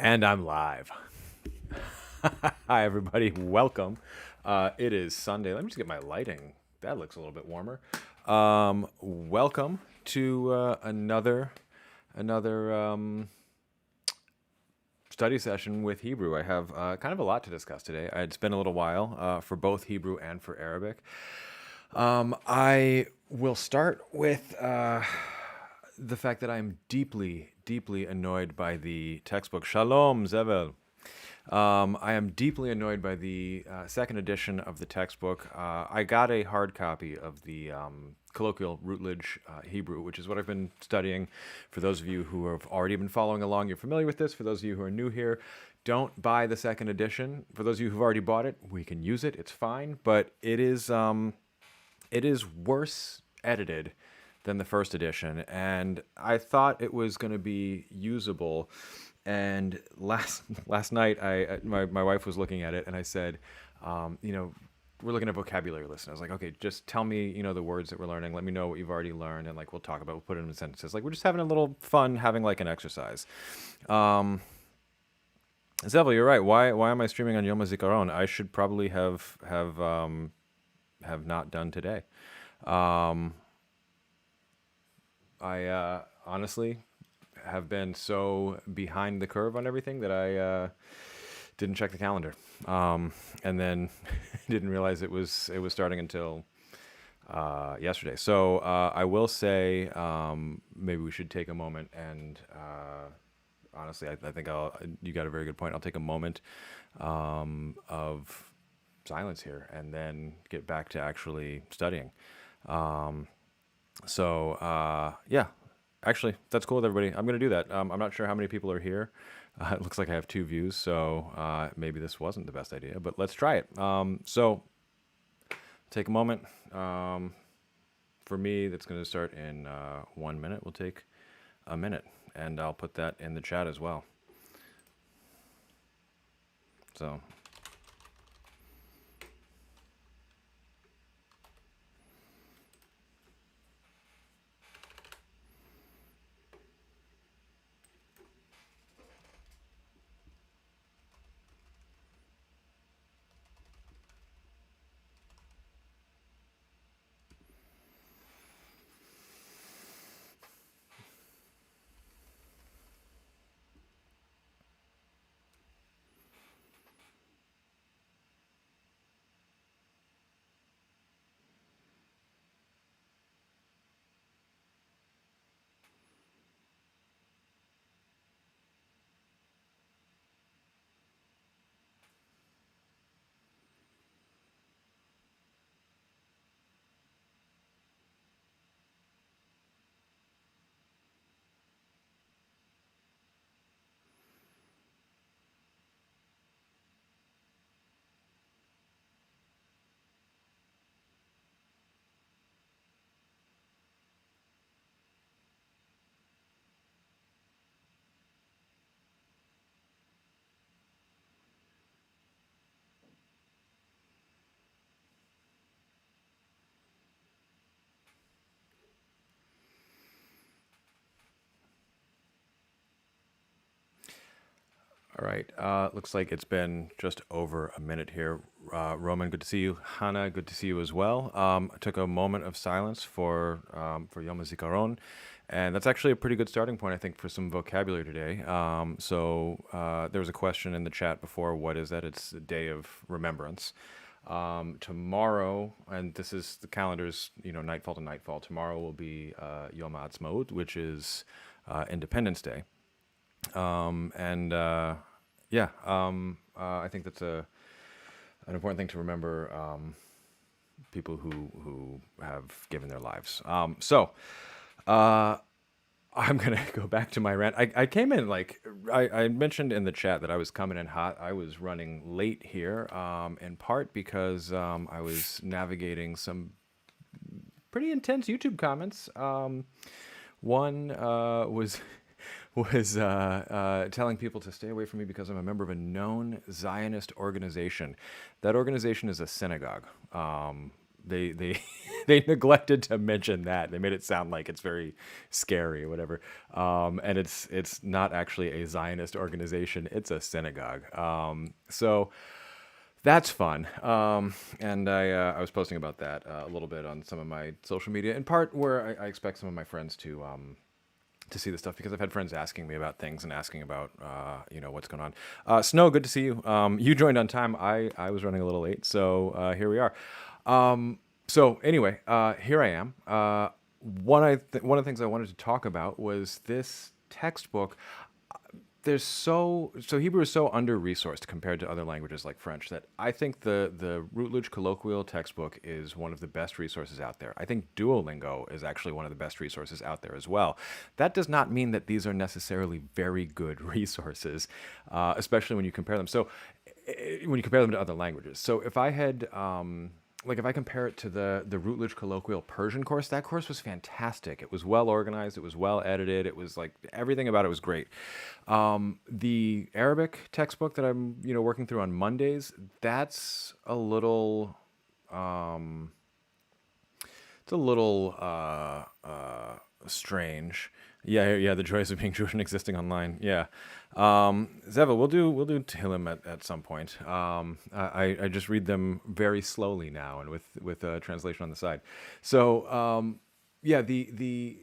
And I'm live. Hi, everybody. Welcome. It is Sunday. Let me just get my lighting. That looks a little bit warmer. Welcome to another study session with Hebrew. I have kind of a lot to discuss today. It's been a little while for both Hebrew and for Arabic. I will start with the fact that I'm deeply, deeply annoyed by the textbook. Shalom, Zevel. I am deeply annoyed by the second edition of the textbook. I got a hard copy of the colloquial Routledge Hebrew, which is what I've been studying. For those of you who have already been following along, you're familiar with this. For those of you who are new here, don't buy the second edition. For those of you who've already bought it, we can use it. It's fine, but it is worse edited than the first edition, and I thought it was going to be usable. And last night, my wife was looking at it, and I said, we're looking at vocabulary lists. And I was like, okay, just tell me, the words that we're learning. Let me know what you've already learned, and we'll talk about. We'll put it in sentences. We're just having a little fun, having an exercise. Zevel, you're right. Why am I streaming on Yom HaZikaron? I should probably have not done today. I honestly have been so behind the curve on everything that I didn't check the calendar, and then didn't realize it was starting until yesterday. So I will say maybe we should take a moment and honestly, I think you got a very good point. I'll take a moment of silence here and then get back to actually studying. Yeah, actually, that's cool with everybody. I'm going to do that. I'm not sure how many people are here. It looks like I have 2 views, so maybe this wasn't the best idea, but let's try it. So take a moment. For me, that's going to start in 1 minute. We'll take a minute, and I'll put that in the chat as well. So... All right. Looks like it's been just over a minute here. Roman, good to see you. Hannah, good to see you as well. I took a moment of silence for Yom HaZikaron, and that's actually a pretty good starting point, I think, for some vocabulary today. There was a question in the chat before. What is that? It's the Day of Remembrance. Tomorrow, and this is the calendar's, nightfall to nightfall. Tomorrow will be Yom HaAtzmaut, which is Independence Day. I think that's an important thing to remember. People who have given their lives. I'm gonna go back to my rant. I came in I mentioned in the chat that I was coming in hot. I was running late here, in part because I was navigating some pretty intense YouTube comments. One was telling people to stay away from me because I'm a member of a known Zionist organization. That organization is a synagogue. they they neglected to mention that. They made it sound like it's very scary or whatever. And it's not actually a Zionist organization. It's a synagogue. So that's fun. And I was posting about that a little bit on some of my social media, in part where I expect some of my friends to see this stuff, because I've had friends asking me about things and asking about what's going on. Snow, good to see you. You joined on time. I was running a little late, so here we are. So anyway, here I am. One of the things I wanted to talk about was this textbook. There's so Hebrew is so under-resourced compared to other languages like French, that I think the Routledge Colloquial textbook is one of the best resources out there. I think Duolingo is actually one of the best resources out there as well. That does not mean that these are necessarily very good resources, especially when you compare them. So when you compare them to other languages. So if I had if I compare it to the Routledge Colloquial Persian course, that course was fantastic. It was well organized. It was well edited. It was like everything about it was great. The Arabic textbook that I'm working through on Mondays, that's a little it's a little strange. Yeah, the joys of being Jewish and existing online. Yeah, Zeva, we'll do Tehillim at some point. I just read them very slowly now, and with a translation on the side. So yeah, the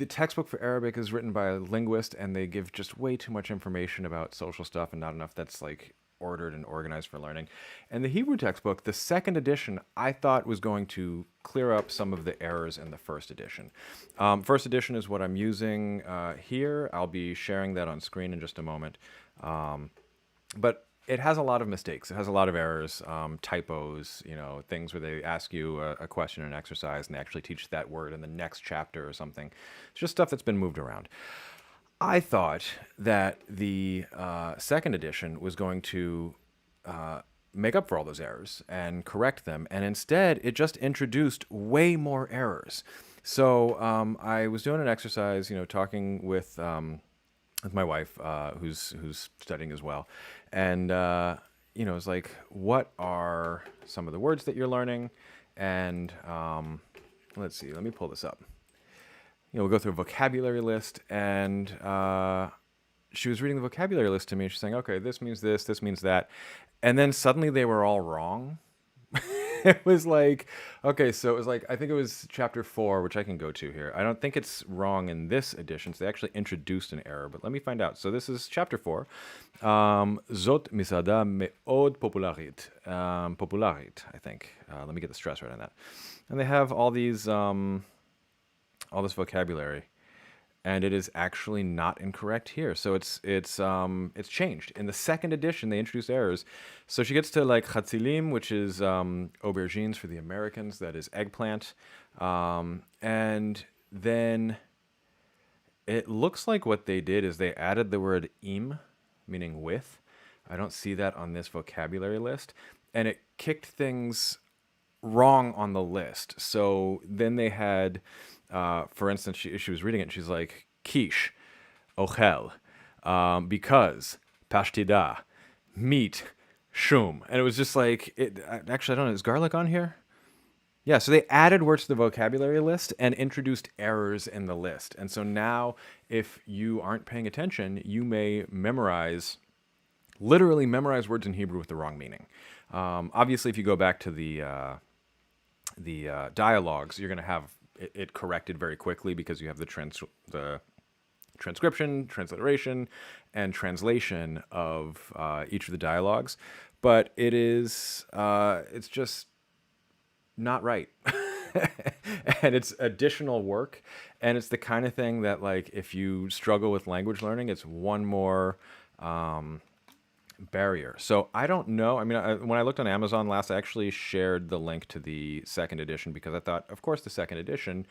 textbook for Arabic is written by a linguist, and they give just way too much information about social stuff and not enough that's like ordered and organized for learning. And the Hebrew textbook, the second edition, I thought was going to clear up some of the errors in the first edition. First edition is what I'm using here. I'll be sharing that on screen in just a moment. But it has a lot of mistakes. It has a lot of errors, typos, things where they ask you a question or an exercise and they actually teach that word in the next chapter or something. It's just stuff that's been moved around. I thought that the second edition was going to make up for all those errors and correct them, and instead it just introduced way more errors. So I was doing an exercise, talking with my wife, who's studying as well, and it's like, what are some of the words that you're learning? And let's see, let me pull this up. We'll go through a vocabulary list, and she was reading the vocabulary list to me, and she's saying, okay, this means this means that. And then suddenly they were all wrong. It was like, okay, so it was like, I think it was chapter 4, which I can go to here. I don't think it's wrong in this edition, so they actually introduced an error, but let me find out. So this is chapter 4. Zot misada me'od popularit. Popularit, I think. Let me get the stress right on that. And they have all these... all this vocabulary, and it is actually not incorrect here. So it's changed. In the second edition, they introduced errors. So she gets to like chatzilim, which is aubergines for the Americans. That is eggplant, and then it looks like what they did is they added the word im, meaning with. I don't see that on this vocabulary list, and it kicked things wrong on the list. So then they had, for instance, she was reading it, and she's like, quiche, ochel, because, pashtida, meat, shum. And it was just like, actually, I don't know, is garlic on here? Yeah, so they added words to the vocabulary list and introduced errors in the list. And so now, if you aren't paying attention, you may literally memorize words in Hebrew with the wrong meaning. Obviously, if you go back to the dialogues, you're going to have it corrected very quickly, because you have the transcription, transliteration, and translation of each of the dialogues. But it's just not right. And it's additional work, and it's the kind of thing that, like, if you struggle with language learning, it's one more barrier. So I don't know. I mean, when I looked on Amazon last, I actually shared the link to the second edition, because I thought, of course, the second edition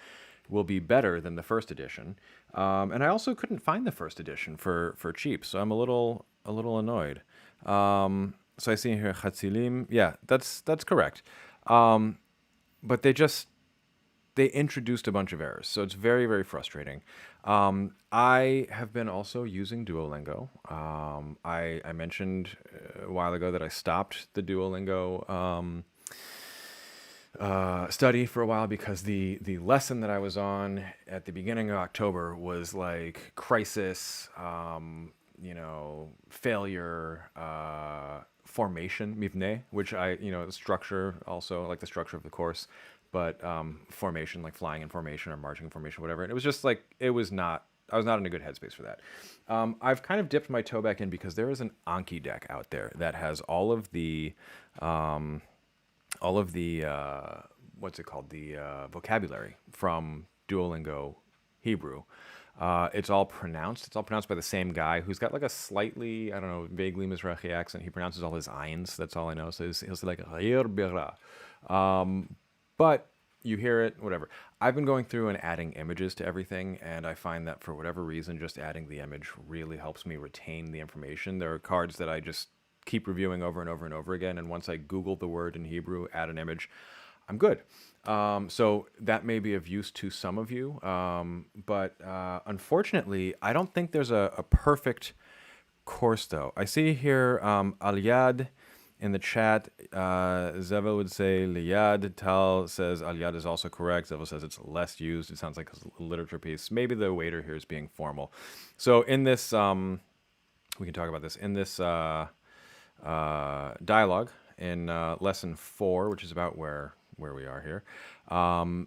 will be better than the first edition. And I also couldn't find the first edition for cheap, so I'm a little annoyed. So I see here chatzilim. Yeah, that's correct. But they introduced a bunch of errors, so it's very, very frustrating. I have been also using Duolingo. I mentioned a while ago that I stopped the Duolingo study for a while because the lesson that I was on at the beginning of October was like crisis, failure, formation, mivne, which the structure also, like the structure of the course, but formation, like flying in formation or marching in formation, whatever. And it was just like, I was not in a good headspace for that. I've kind of dipped my toe back in because there is an Anki deck out there that has all of the what's it called, the vocabulary from Duolingo Hebrew. It's all pronounced. It's all pronounced by the same guy who's got like a slightly, I don't know, vaguely Mizrahi accent. He pronounces all his ayns. That's all I know. So he'll say like "Ghayir bira." But you hear it, whatever. I've been going through and adding images to everything, and I find that for whatever reason, just adding the image really helps me retain the information. There are cards that I just keep reviewing over and over and over again, and once I Google the word in Hebrew, add an image, I'm good. So that may be of use to some of you, but unfortunately, I don't think there's a perfect course, though. I see here Al-Yad in the chat. Zevel would say Liyad. Tal says Al-Yad is also correct. Zevel says it's less used. It sounds like a literature piece. Maybe the waiter here is being formal. So in this, we can talk about this. In this dialogue in lesson 4, which is about where we are here,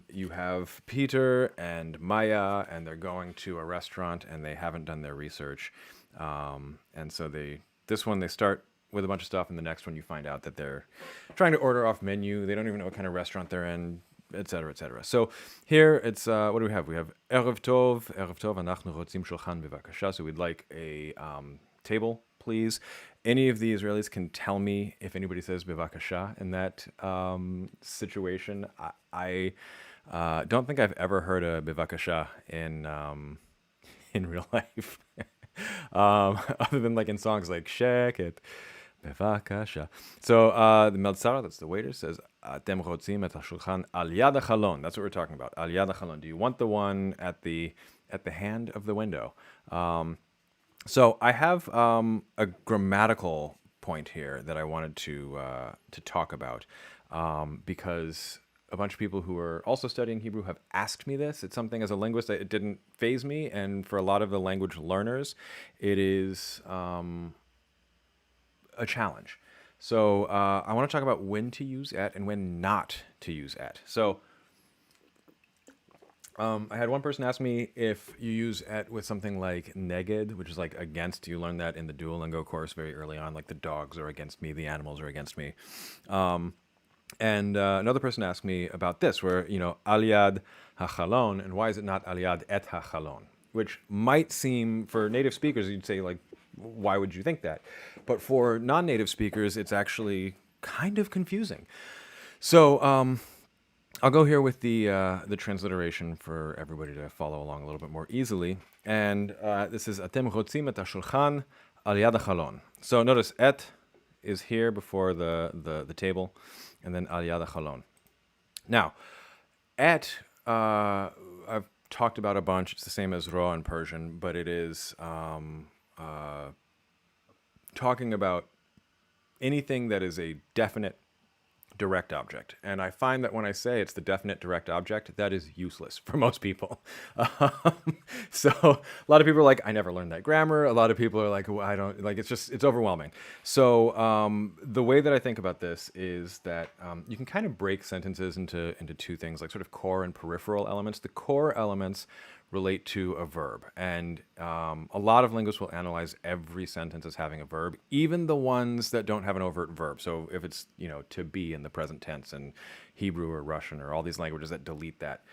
you have Peter and Maya, and they're going to a restaurant, and they haven't done their research, and so this one they start with a bunch of stuff, and the next one you find out that they're trying to order off menu. They don't even know what kind of restaurant they're in, etc., etc. So here it's what do we have? We have Erev Tov, Anachnu rotzim shulchan bevakasha. So we'd like a table, please. Any of the Israelis can tell me if anybody says bevakasha in that situation. I don't think I've ever heard a bevakasha in real life, other than like in songs like Sheket, bevakasha. So the Meltzara, that's the waiter, says Atem rotzim et hashulchan al yad hachalon. That's what we're talking about. Al yad hachalon. Do you want the one at the hand of the window? So I have a grammatical point here that I wanted to talk about because a bunch of people who are also studying Hebrew have asked me this. It's something as a linguist it didn't faze me, and for a lot of the language learners, it is a challenge. So I want to talk about when to use at and when not to use at. So I had one person ask me if you use at with something like neged, which is like against. You learned that in the Duolingo course very early on, like the dogs are against me, the animals are against me. And another person asked me about this, where, al yad hachalon, and why is it not al yad et hachalon? Which might seem, for native speakers, you'd say, like, why would you think that? But for non-native speakers, it's actually kind of confusing. So I'll go here with the transliteration for everybody to follow along a little bit more easily. And this is Atem rotzim et hashulchan al yad hachalon. So notice et is here before the table, and then al yad hachalon. Now, et I've talked about a bunch. It's the same as ro in Persian, but it is talking about anything that is a definite direct object. And I find that when I say it's the definite direct object, that is useless for most people. So a lot of people are like, I never learned that grammar. A lot of people are like, well, I don't, like, it's overwhelming. So the way that I think about this is that you can kind of break sentences into two things, like sort of core and peripheral elements. The core elements relate to a verb. And a lot of linguists will analyze every sentence as having a verb, even the ones that don't have an overt verb. So if it's, to be in the present tense in Hebrew or Russian or all these languages that delete that,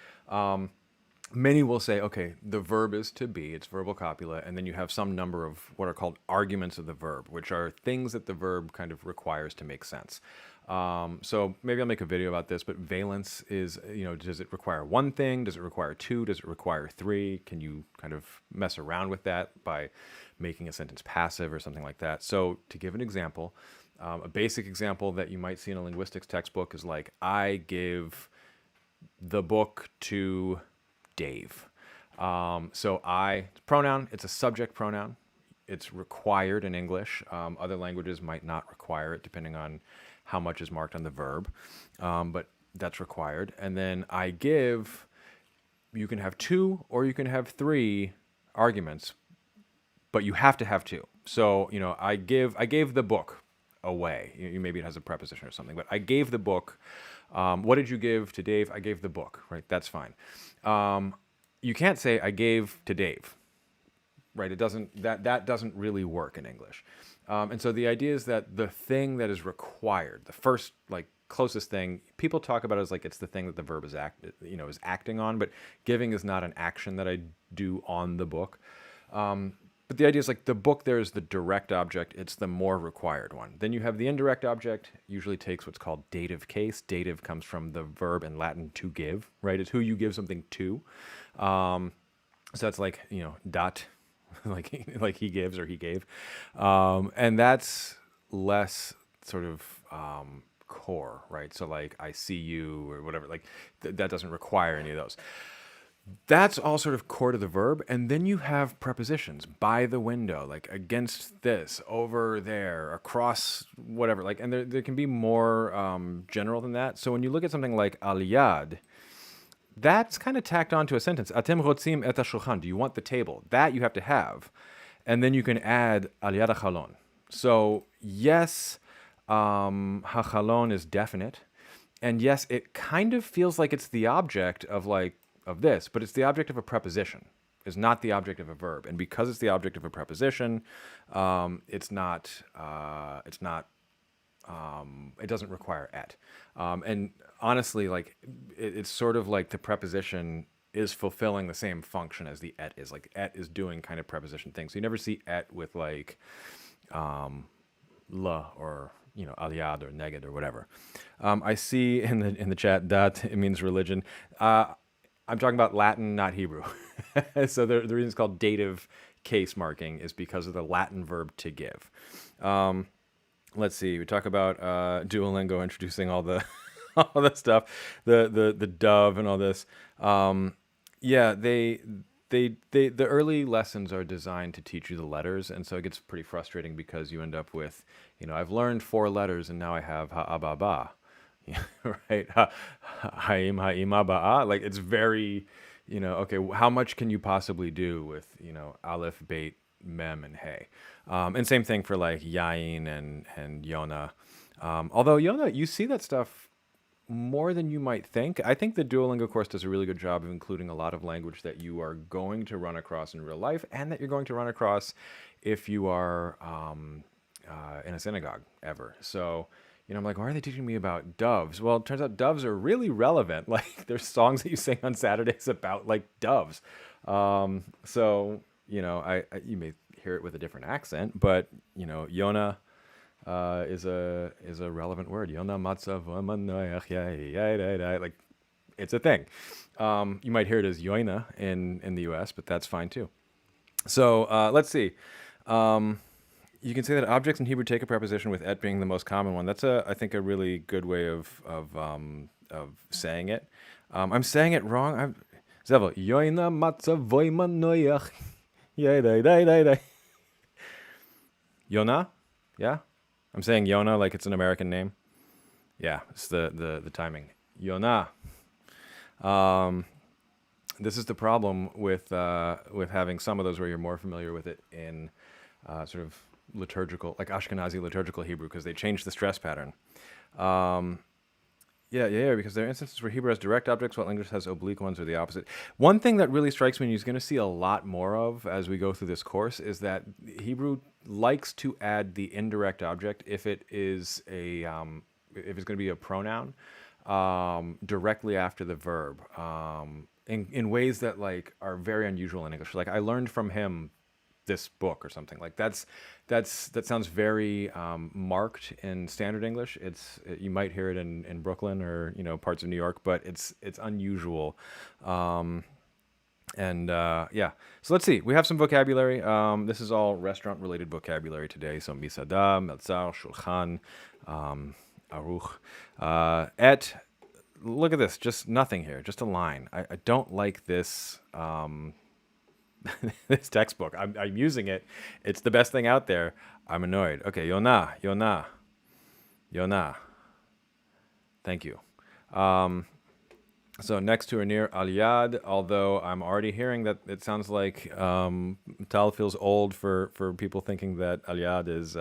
many will say, okay, the verb is to be, it's verbal copula, and then you have some number of what are called arguments of the verb, which are things that the verb kind of requires to make sense. So maybe I'll make a video about this, but valence is, does it require one thing? Does it require two? Does it require three? Can you kind of mess around with that by making a sentence passive or something like that? So to give an example, a basic example that you might see in a linguistics textbook is like, I give the book to Dave. So I, it's a pronoun, it's a subject pronoun. It's required in English. Other languages might not require it depending on how much is marked on the verb. But That's required. And then I give, you can have two or you can have three arguments, but you have to have two. So, I gave the book away. Maybe it has a preposition or something, but I gave the book. What did you give to Dave? I gave the book, right? That's fine. You can't say I gave to Dave, right? It doesn't, that doesn't really work in English. And so the idea is that the thing that is required, the first, like, closest thing, people talk about it as like it's the thing that the verb is is acting on, but giving is not an action that I do on the book. But the idea is like the book there is the direct object. It's the more required one. Then you have the indirect object, usually takes what's called dative case. Dative comes from the verb in Latin to give, right? It's who you give something to. So that's like, dat, like he gives or he gave. And that's less sort of core, right? So like I see you or whatever, like that doesn't require any of those. That's all sort of core to the verb. And then you have prepositions: by the window, like against this, over there, across, whatever. Like, and there can be more general than that. So when you look at something like aliyad, that's kind of tacked onto a sentence. Atem rotzim et hashulchan. Do you want the table? That you have to have. And then you can add aliyad hachalon. So yes, hachalon is definite. And yes, it kind of feels like it's the object of this, but it's the object of a preposition. It's not the object of a verb. And because it's the object of a preposition, it doesn't require et. And honestly, like it's sort of like the preposition is fulfilling the same function as the et is. Like et is doing kind of preposition things. So you never see et with like la or aliyad or neged or whatever. I see in the chat that it means religion. I'm talking about Latin, not Hebrew. So the reason it's called dative case marking is because of the Latin verb to give. Let's see. We talk about Duolingo introducing all the all the stuff, the dove and all this. Yeah, the early lessons are designed to teach you the letters, and so it gets pretty frustrating because you end up with, I've learned 4 letters and now I have ha'ababa. Right? Ha'im, ha'ima, ba'a. Like it's very, okay, how much can you possibly do with, aleph, beit, mem, and hey? And same thing for like yain and yona. Although yona, you see that stuff more than you might think. I think the Duolingo course does a really good job of including a lot of language that you are going to run across in real life and that you're going to run across if you are in a synagogue ever. So, I'm like, why are they teaching me about doves? Well, it turns out doves are really relevant. Like there's songs that you sing on Saturdays about like doves. So, you may hear it with a different accent, but Yona is a relevant word. Yona matzav manoyach, like it's a thing. You might hear it as Yoina in the U.S., but that's fine too. So let's see. You can say that objects in Hebrew take a preposition with et being the most common one. That's I think a really good way of saying it. I'm saying it wrong. Zevel Yoina matzav manoyach. Yona? Yeah? I'm saying Yona like it's an American name. Yeah, it's the timing. Yona. This is the problem with having some of those where you're more familiar with it in sort of liturgical, like Ashkenazi liturgical Hebrew, because they changed the stress pattern. Yeah, because there are instances where Hebrew has direct objects while English has oblique ones, or the opposite. One thing that really strikes me, and you're going to see a lot more of as we go through this course, is that Hebrew likes to add the indirect object if it is if it's going to be a pronoun directly after the verb, in ways that like are very unusual in English. Like I learned from him this book or something. Like that sounds very marked in standard English. You might hear it in Brooklyn or parts of New York, but it's unusual. Yeah. So let's see. We have some vocabulary. This is all restaurant related vocabulary today. So misada, meltzar, shulchan, aruch, et. Look at this. Just nothing here. Just a line. I don't like this. This textbook. I'm using it. It's the best thing out there. I'm annoyed. Okay, Yona. Thank you. So next to or near Al-Yad, although I'm already hearing that it sounds like Tal feels old for people thinking that Al-Yad is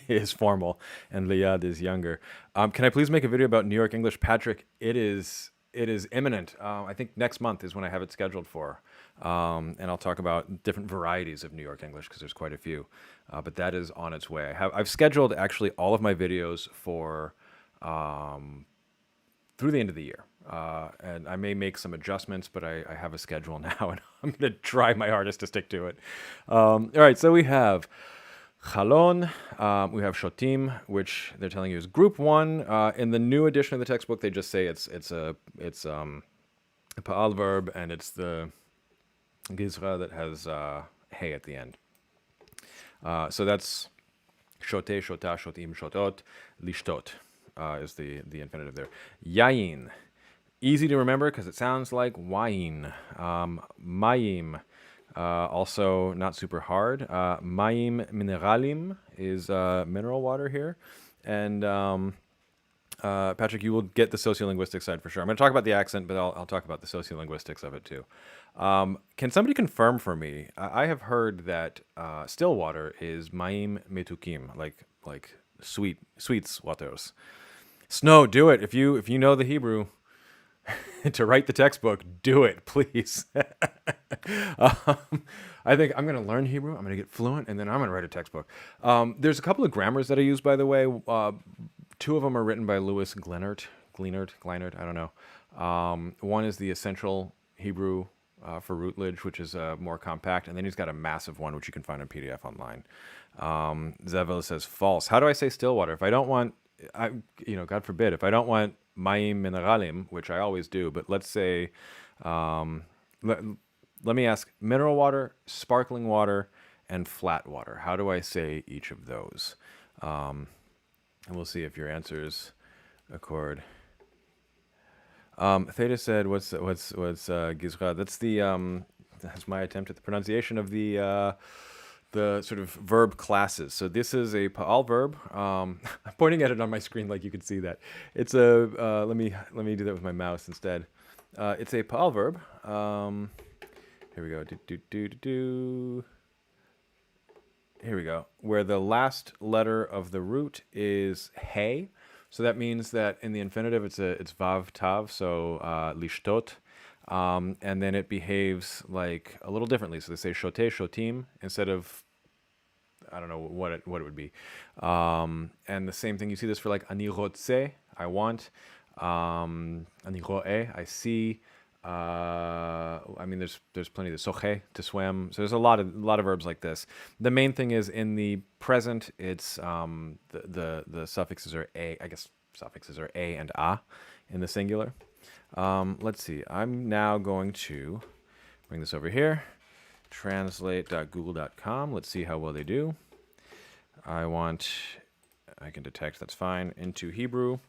is formal and Liyad is younger. Can I please make a video about New York English, Patrick? It is imminent. I think next month is when I have it scheduled for, and I'll talk about different varieties of New York English because there's quite a few. But that is on its way. I've scheduled actually all of my videos for through the end of the year. And I may make some adjustments, but I have a schedule now, and I'm going to try my hardest to stick to it. All right, so we have Chalon, we have Shotim, which they're telling you is Group 1. In the new edition of the textbook, they just say it's a Pa'al verb, and it's the Gizra that has hey at the end. So that's Shote, Shota, Shotim, Shotot, Lishtot is the infinitive there. Yayin. Easy to remember because it sounds like wine. Mayim, also not super hard. Mayim mineralim is mineral water here. And Patrick, you will get the sociolinguistic side for sure. I'm going to talk about the accent, but I'll talk about the sociolinguistics of it too. Can somebody confirm for me? I have heard that still water is mayim metukim, like sweets waters. Snow, do it if you know the Hebrew. To write the textbook, do it, please. I think I'm going to learn Hebrew. I'm going to get fluent, and then I'm going to write a textbook. There's a couple of grammars that I use, by the way. Two of them are written by Louis Gleinert, I don't know. One is the essential Hebrew for rootledge, which is more compact, and then he's got a massive one, which you can find on PDF online. Zevel says false. How do I say Stillwater? If I don't want, God forbid, if I don't want mayim mineralim, which I always do, but let's say, let me ask, mineral water, sparkling water, and flat water. How do I say each of those? And we'll see if your answers accord. Theta said, "What's gizra?" That's my attempt at the pronunciation of the sort of verb classes. So this is a pa'al verb. I'm pointing at it on my screen like you can see that. It's a let me do that with my mouse instead. It's a pa'al verb. Here we go. Here we go. Where the last letter of the root is hey. So that means that in the infinitive, it's vav tav, so lishtot, and then it behaves like a little differently. So they say shote, shotim, instead of, I don't know what it would be. And the same thing, you see this for like ani rotze, I want, ani ro'eh, I see. I mean, there's plenty of soche, to swim. So there's a lot of verbs like this. The main thing is in the present, it's the suffixes are a. I guess suffixes are a and a in the singular. Let's see. I'm now going to bring this over here. Translate.google.com. Let's see how well they do. I can detect, that's fine, into Hebrew.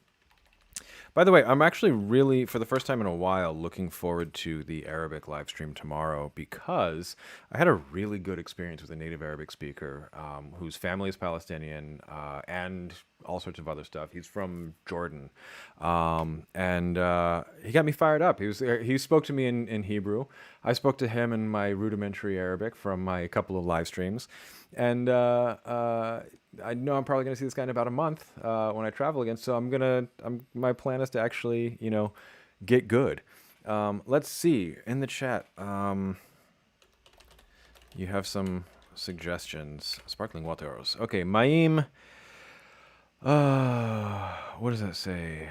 By the way, I'm actually really, for the first time in a while, looking forward to the Arabic live stream tomorrow because I had a really good experience with a native Arabic speaker whose family is Palestinian and all sorts of other stuff. He's from Jordan. And he got me fired up. He spoke to me in Hebrew. I spoke to him in my rudimentary Arabic from my couple of live streams. And I know I'm probably going to see this guy in about a month when I travel again. So my plan is to actually, get good. Let's see in the chat. You have some suggestions. Sparkling waters. Okay, Maim. What does that say?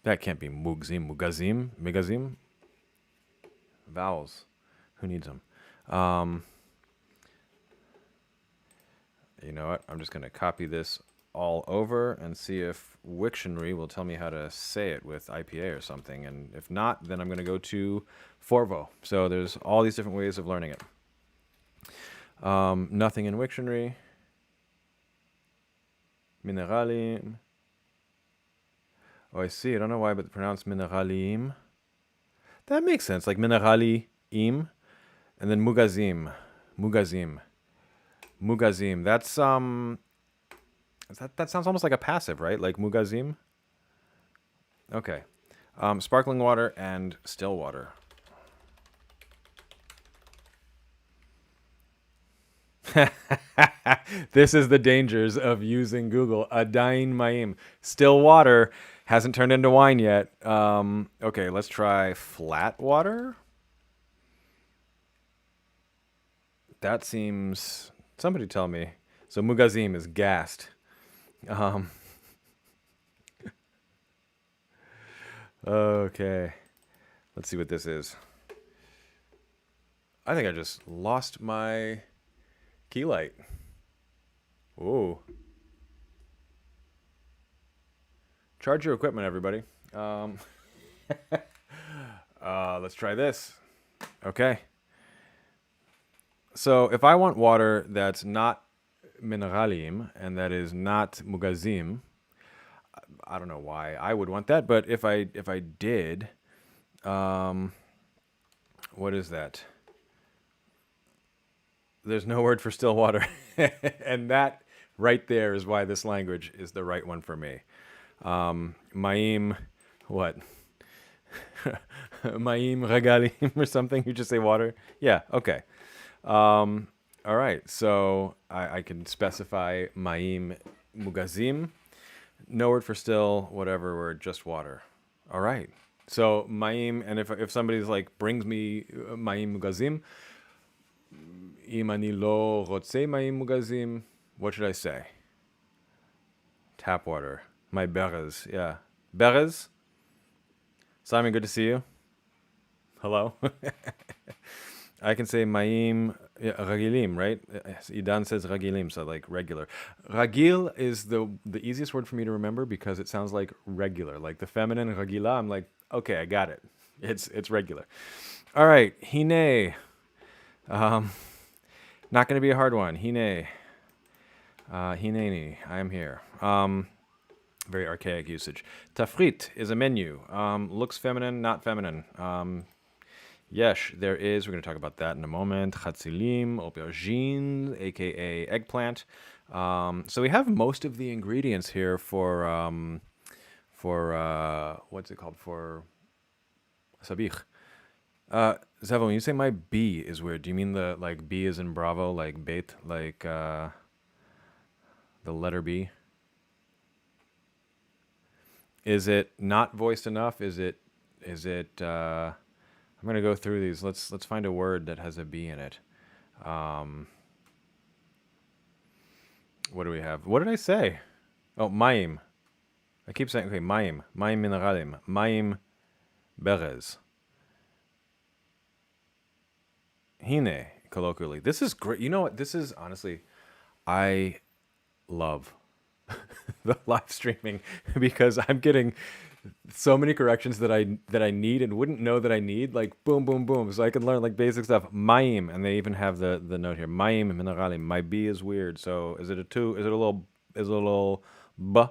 That can't be mugzim, migazim. Vowels. Who needs them? You know what? I'm just going to copy this all over and see if Wiktionary will tell me how to say it with IPA or something. And if not, then I'm going to go to Forvo. So there's all these different ways of learning it. Nothing in Wiktionary. Mineralim. Oh, I see. I don't know why, but pronounced mineralim. That makes sense. Like minerali im. And then mugazim. Mugazim. That's That sounds almost like a passive, right? Like mugazim. Okay. Sparkling water and still water. This is the dangers of using Google. Adain Maim. Still water hasn't turned into wine yet. Okay, let's try flat water. That seems. Somebody tell me. So mugazim is gassed. Um, okay. Let's see what this is. I think I just lost my key light. Ooh. Charge your equipment, everybody. Um, let's try this. Okay. So if I want water that's not mineralim and that is not mugazim, I don't know why I would want that, but if I did, um, what is that? There's no word for still water, and that right there is why this language is the right one for me. Maim, what? Maim regalim or something. You just say water. Yeah. Okay. All right. So I can specify maim mugazim. No word for still, whatever word, just water. All right. So maim, and if somebody's like brings me maim mugazim, im ani lo rotze maim mugazim, what should I say? Tap water. My berez. Yeah. Berez? Simon, good to see you. Hello. I can say maim ragilim, right? Idan says ragilim, so like regular. Ragil is the easiest word for me to remember because it sounds like regular, like the feminine ragila. I'm like, okay, I got it. It's regular. All right, hine. Not going to be a hard one. Hine. Hineni. I am here. Very archaic usage. Tafrit is a menu. Looks feminine, not feminine. Yes, there is. We're going to talk about that in a moment. Chatzilim, aubergine, aka eggplant. So we have most of the ingredients here for what's it called, for sabich. Zevo, when you say my B is weird, do you mean the like B is in Bravo, like bait, like the letter B? Is it not voiced enough? Is it? I'm gonna go through these. Let's find a word that has a B in it. What do we have? What did I say? Oh, maim. I keep saying, okay, maim mineralim, maim berez. Hine, colloquially. This is great. You know what? This is honestly, I love the live streaming because I'm getting so many corrections that I need and wouldn't know that I need. Like boom, boom, boom. So I can learn like basic stuff. Maim, and they even have the note here. Maim mineralim. My B is weird. So is it a two? Is it a little? Is it a little? B?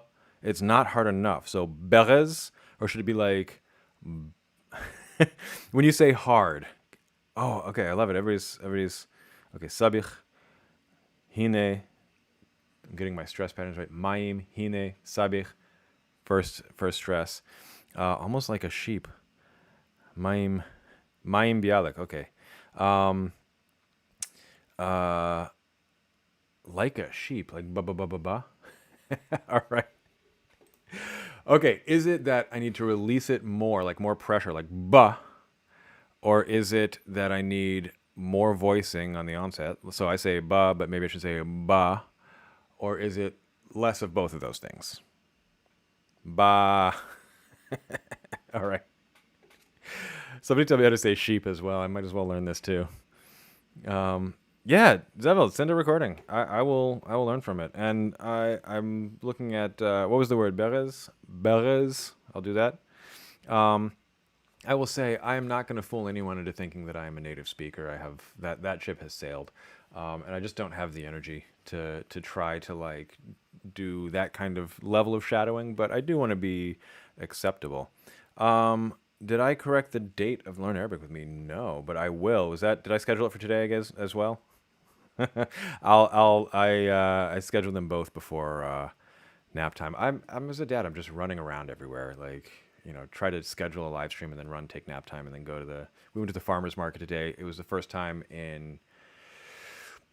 It's not hard enough. So berez, or should it be like? When you say hard. Oh, okay. I love it. Everybody's okay. Sabich, hine. I'm getting my stress patterns right. Maim, hine, sabich. First stress. Almost like a sheep. Maim bialik. Okay. Like a sheep. Like ba ba ba ba ba. All right. Okay. Is it that I need to release it more, like more pressure, like ba, or is it that I need more voicing on the onset? So I say ba, but maybe I should say ba, or is it less of both of those things? Ba. All right. Somebody tell me how to say sheep as well. I might as well learn this too. Yeah, Zevel, send a recording. I will learn from it. And I'm looking at what was the word? Berez? Berez. I'll do that. I will say I am not going to fool anyone into thinking that I am a native speaker. I have that ship has sailed, and I just don't have the energy to try to like do that kind of level of shadowing. But I do want to be acceptable. Did I correct the date of Learn Arabic with Me? No, but I will. Did I schedule it for today, I guess, as well? I scheduled them both before nap time. I'm as a dad, I'm just running around everywhere. Like, try to schedule a live stream and then run, take nap time, and then go to we went to the farmer's market today. It was the first time in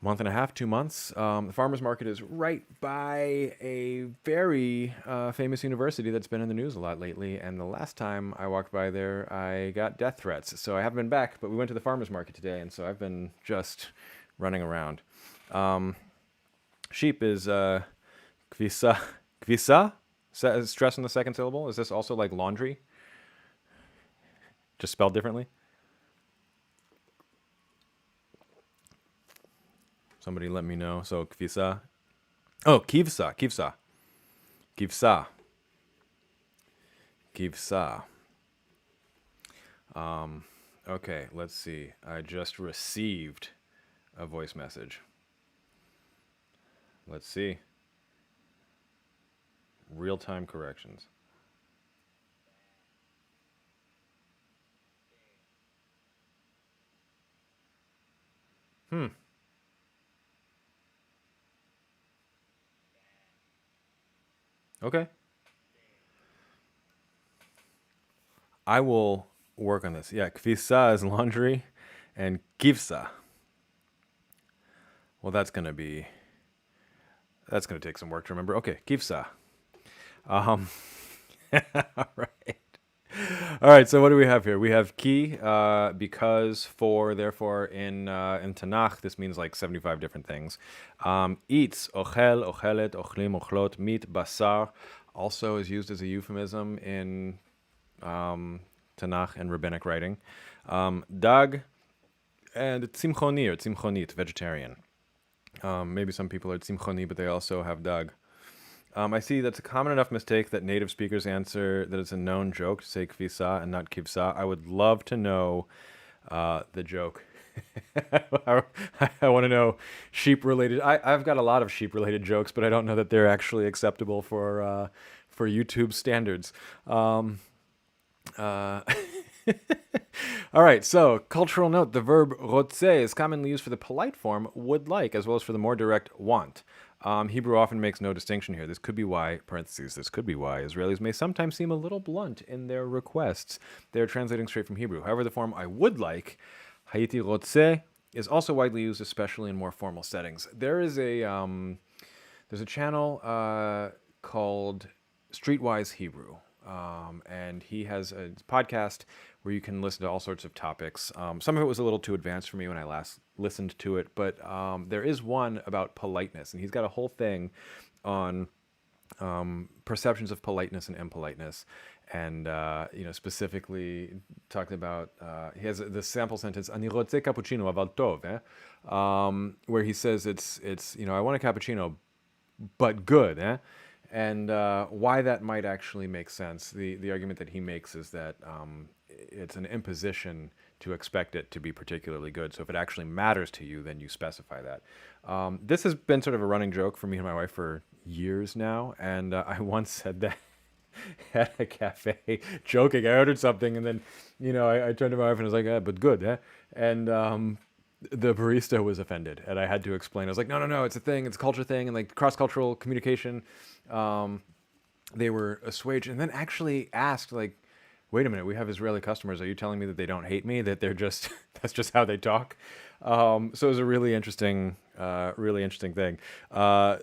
month and a half, 2 months. The farmers market is right by a very famous university that's been in the news a lot lately. And the last time I walked by there, I got death threats. So I haven't been back, but we went to the farmers market today, and so I've been just running around. Sheep is kvisa. Kvisa? Stress on the second syllable. Is this also like laundry? Just spelled differently? Somebody let me know. So kvisa. Oh, kivsa. Kivsa. Kivsa. Kivsa. Okay, let's see. I just received a voice message. Let's see. Real-time corrections. Okay. I will work on this. Yeah, kvisa is laundry, and kivsa. Well, that's gonna take some work to remember. Okay, kivsa. Um, all right. All right. So what do we have here? We have ki, because, for, therefore. In Tanakh, this means like 75 different things. Eats, ochel, ochelet, ochlim, ochlot, meat, basar, also is used as a euphemism in Tanakh and rabbinic writing. Dag and tzimchoni or tzimchonit, vegetarian. Maybe some people are tzimchoni, but they also have dag. I see that's a common enough mistake that native speakers answer that it's a known joke to say kvisa and not kivsa. I would love to know the joke. I want to know sheep-related. I've got a lot of sheep-related jokes, but I don't know that they're actually acceptable for YouTube standards. Uh, all right, so cultural note. The verb rotse is commonly used for the polite form would like, as well as for the more direct want. Hebrew often makes no distinction here. This could be why, parentheses, this could be why Israelis may sometimes seem a little blunt in their requests. They're translating straight from Hebrew. However, the form I would like, hayiti rotse, is also widely used, especially in more formal settings. There's a channel called Streetwise Hebrew. And he has a podcast where you can listen to all sorts of topics. Some of it was a little too advanced for me when I last listened to it, but there is one about politeness, and he's got a whole thing on perceptions of politeness and impoliteness, and specifically talking about he has the sample sentence "Ani rotze cappuccino aval tov," where he says it's I want a cappuccino, but good, eh? And why that might actually make sense. The argument that he makes is that it's an imposition to expect it to be particularly good. So if it actually matters to you, then you specify that. This has been sort of a running joke for me and my wife for years now. And I once said that at a cafe, joking. I ordered something, and then, I turned to my wife and I was like, but good, eh? And the barista was offended, and I had to explain. I was like, no, it's a thing, it's a culture thing, and like cross-cultural communication. They were assuaged, and then actually asked, like, wait a minute, we have Israeli customers. Are you telling me that they don't hate me? That they're just that's just how they talk? So it was a really interesting thing. Oh,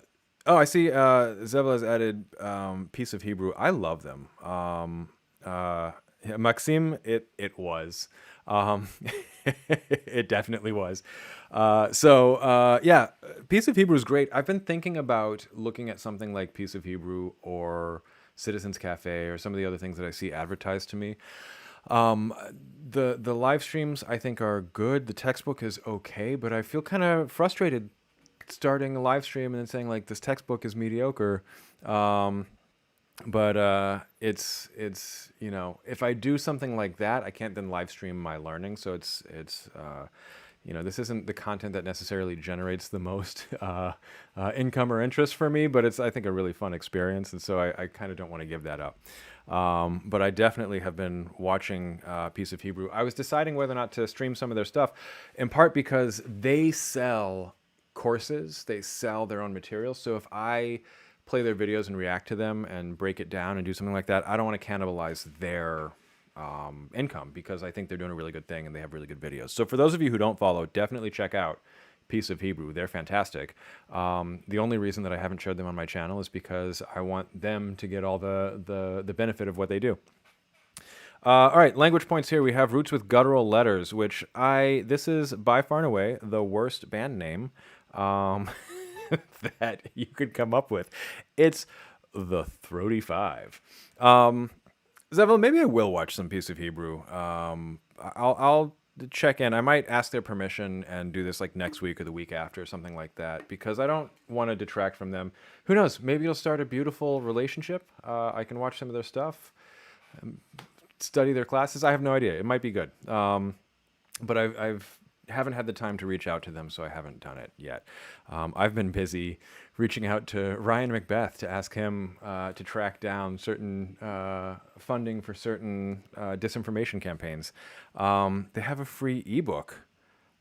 I see. Zeva has added piece of Hebrew. I love them. Maxim, it was. Um, it definitely was. Yeah, Piece of Hebrew is great. I've been thinking about looking at something like Piece of Hebrew or Citizens Cafe or some of the other things that I see advertised to me. Um, the live streams I think are good. The textbook is okay, but I feel kind of frustrated starting a live stream and then saying like this textbook is mediocre. Um, but it's if I do something like that, I can't then live stream my learning. So it's this isn't the content that necessarily generates the most income or interest for me, but it's, I think, a really fun experience, and so I kind of don't want to give that up. But I definitely have been watching Piece of Hebrew. I was deciding whether or not to stream some of their stuff, in part because they sell courses, they sell their own materials. So if I play their videos and react to them and break it down and do something like that, I don't want to cannibalize their income, because I think they're doing a really good thing and they have really good videos. So for those of you who don't follow, definitely check out Piece of Hebrew. They're fantastic. The only reason that I haven't shared them on my channel is because I want them to get all the benefit of what they do. All right, language points here. We have roots with guttural letters, which this is by far and away the worst band name that you could come up with. It's the Throaty Five. Zevel, maybe I will watch some Piece of Hebrew. I'll check in. I might ask their permission and do this like next week or the week after, something like that, because I don't want to detract from them. Who knows? Maybe it'll start a beautiful relationship. I can watch some of their stuff, study their classes. I have no idea. It might be good. But I've haven't had the time to reach out to them, so I haven't done it yet. I've been busy reaching out to Ryan Macbeth to ask him to track down certain funding for certain disinformation campaigns. They have a free ebook.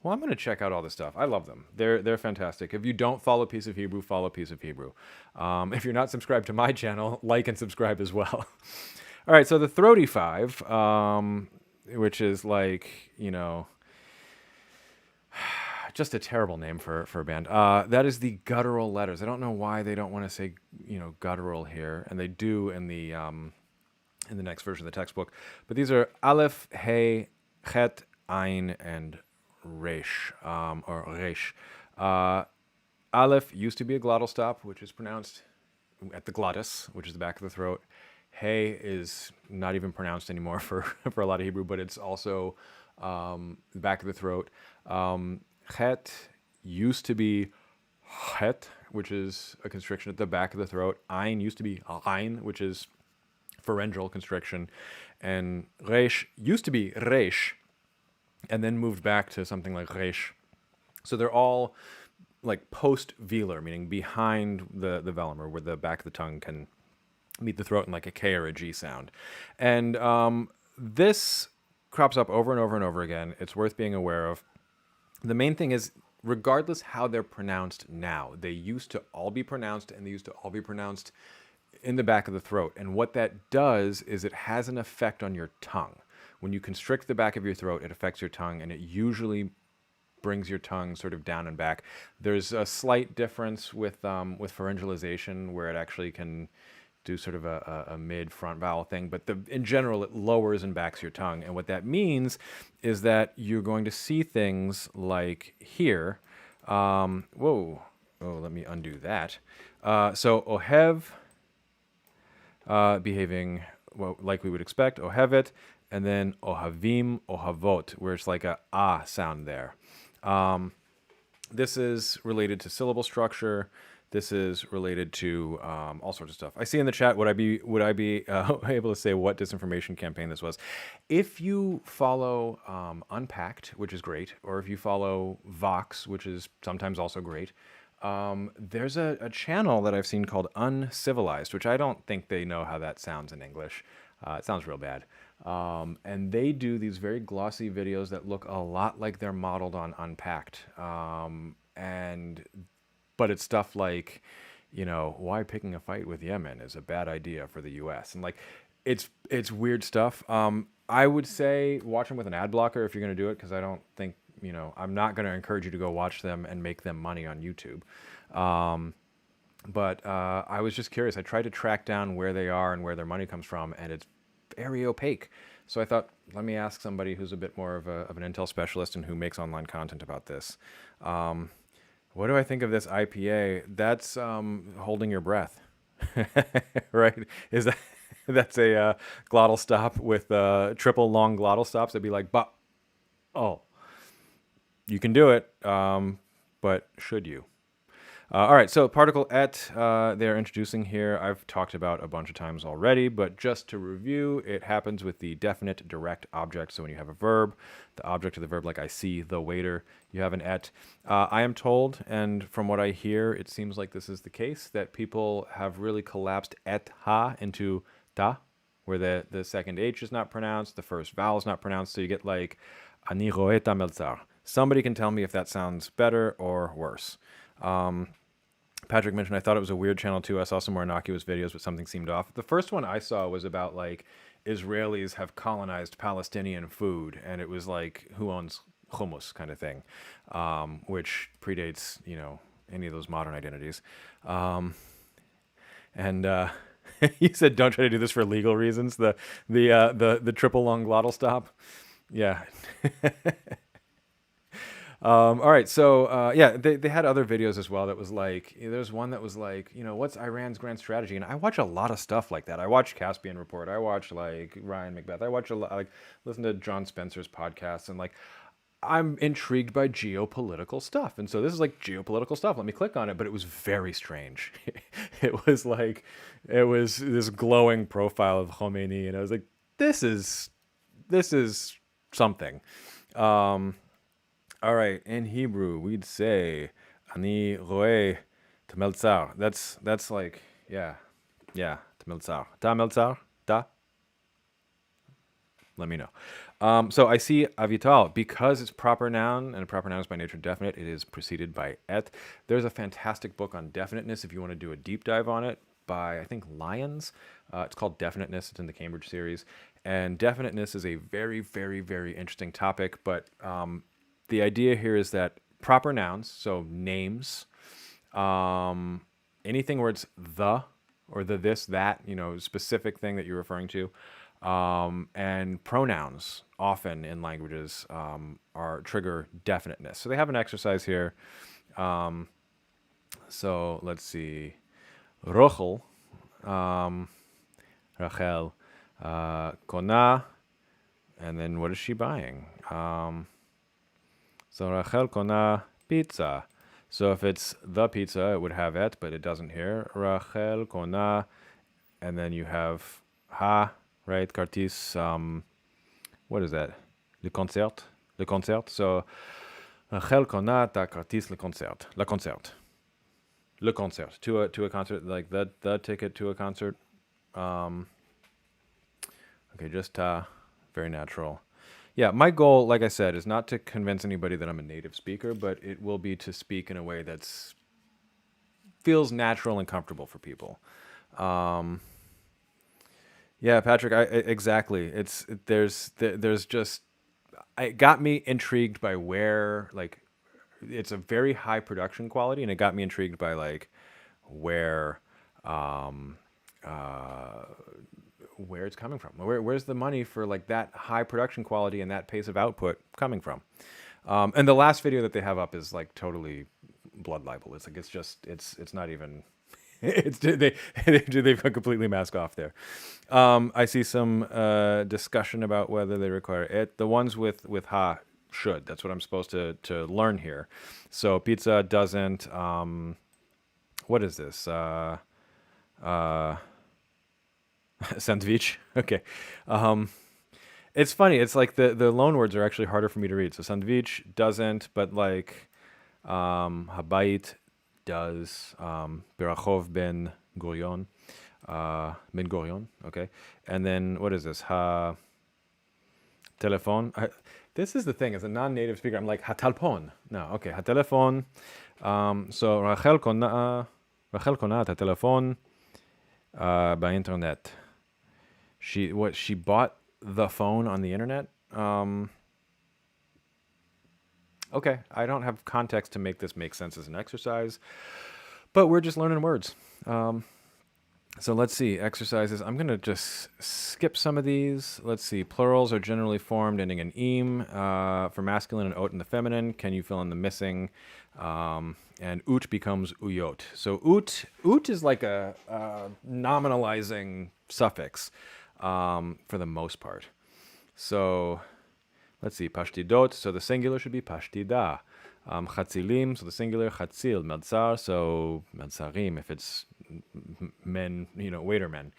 Well, I'm going to check out all this stuff. I love them. They're fantastic. If you don't follow Piece of Hebrew, follow Piece of Hebrew. If you're not subscribed to my channel, like and subscribe as well. All right, so the Throaty Five, which is like, just a terrible name for a band. That is the guttural letters. I don't know why they don't want to say, guttural here, and they do in the next version of the textbook. But these are Aleph, He, Chet, Ein, and Resh, or Resh. Aleph used to be a glottal stop, which is pronounced at the glottis, which is the back of the throat. Hey is not even pronounced anymore for a lot of Hebrew, but it's also the back of the throat. Chet used to be het, which is a constriction at the back of the throat. Ein used to be ein, which is pharyngeal constriction. And resh used to be resh, and then moved back to something like resh. So they're all like post-velar, meaning behind the velum, or where the back of the tongue can meet the throat in like a K or a G sound. And this crops up over and over and over again. It's worth being aware of. The main thing is, regardless how they're pronounced now, they used to all be pronounced, and they used to all be pronounced in the back of the throat. And what that does is it has an effect on your tongue. When you constrict the back of your throat, it affects your tongue, and it usually brings your tongue sort of down and back. There's a slight difference with pharyngalization, where it actually can do sort of a mid-front vowel thing, but in general, it lowers and backs your tongue. And what that means is that you're going to see things like here. Let me undo that. So ohev, behaving like we would expect, ohevet, and then ohavim, ohavot, where it's like a ah sound there. This is related to syllable structure. This is related to all sorts of stuff. I see in the chat, would I be able to say what disinformation campaign this was? If you follow Unpacked, which is great, or if you follow Vox, which is sometimes also great, there's a channel that I've seen called Uncivilized, which I don't think they know how that sounds in English. It sounds real bad. And they do these very glossy videos that look a lot like they're modeled on Unpacked. But it's stuff like, why picking a fight with Yemen is a bad idea for the U.S. And like, it's weird stuff. I would say watch them with an ad blocker if you're going to do it, because I don't think, I'm not going to encourage you to go watch them and make them money on YouTube. But I was just curious. I tried to track down where they are and where their money comes from, and it's very opaque. So I thought, let me ask somebody who's a bit more of an intel specialist and who makes online content about this. What do I think of this IPA? That's holding your breath, right? That's a glottal stop with triple long glottal stops? It'd be like, you can do it, but should you? All right, so particle et, they're introducing here. I've talked about a bunch of times already, but just to review, it happens with the definite direct object. So when you have a verb, the object of the verb, like I see the waiter, you have an et. I am told, and from what I hear, it seems like this is the case, that people have really collapsed et ha into ta, where the second H is not pronounced, the first vowel is not pronounced, so you get like ani roe ta melzar. Somebody can tell me if that sounds better or worse. Patrick mentioned, I thought it was a weird channel too. I saw some more innocuous videos, but something seemed off. The first one I saw was about like Israelis have colonized Palestinian food, and it was like who owns hummus kind of thing, which predates any of those modern identities. And he said, "Don't try to do this for legal reasons." The triple lung glottal stop. Yeah. All right, so yeah, they had other videos as well that was like, there's one that was like, what's Iran's grand strategy? And I watch a lot of stuff like that. I watch Caspian Report. I watch like Ryan Macbeth. I watch a lot, like listen to John Spencer's podcasts, and like I'm intrigued by geopolitical stuff. And so this is like geopolitical stuff. Let me click on it, but it was very strange. It was like, it was this glowing profile of Khomeini, and I was like, this is something. All right, in Hebrew, we'd say, "Ani roe t'meltzar." That's like, yeah, t'meltzar. Ta meltzar, ta. Let me know. So I see avital, because it's proper noun, and a proper noun is by nature definite. It is preceded by et. There's a fantastic book on definiteness if you want to do a deep dive on it, by I think Lyons. It's called Definiteness. It's in the Cambridge series, and definiteness is a very, very, very interesting topic. But the idea here is that proper nouns, so names, anything where it's the or the this, that, specific thing that you're referring to, and pronouns often in languages are trigger definiteness. So they have an exercise here. So let's see. Rochel, Rachel, Kona, and then what is she buying? So Rachel Kona pizza. So if it's the pizza, it would have et, but it doesn't here. Rachel Kona, and then you have ha, right? Kartis, what is that? Le concert. Le concert. So Rachel Kona ta kartis le concert. Le concert. Le concert. To a concert, like the ticket to a concert. Okay, just very natural. Yeah, my goal, like I said, is not to convince anybody that I'm a native speaker, but it will be to speak in a way that's feels natural and comfortable for people. Yeah, Patrick, exactly. There's just it got me intrigued by where like it's a very high production quality, and it got me intrigued by like where where it's coming from. Where's the money for like that high production quality and that pace of output coming from? And the last video that they have up is like totally blood libel. It's like it's not even. They've completely mask off there. I see some discussion about whether they require it. The ones with ha should. That's what I'm supposed to learn here. So pizza doesn't. What is this? Sandwich. Okay. It's funny. It's like the loan words are actually harder for me to read. So sandwich doesn't, but like habayit does. Birachov ben Gurion. Ben Gurion. Okay. And then what is this? Ha telephone. This is the thing. As a non-native speaker, I'm like hatalpon. No. Okay. Hatelefon. So Rachel kona ta telephone by internet. She bought the phone on the internet. Okay, I don't have context to make this make sense as an exercise, but we're just learning words. So let's see, exercises. I'm going to just skip some of these. Let's see, plurals are generally formed ending in eem for masculine and ot in the feminine. Can you fill in the missing? And ut becomes uyot. So ut is like a nominalizing suffix for the most part. So let's see, pashtidot, so the singular should be pashtida. Chatzilim, so the singular, chatzil. Meltzar, so meltzarim, if it's men, waiter men.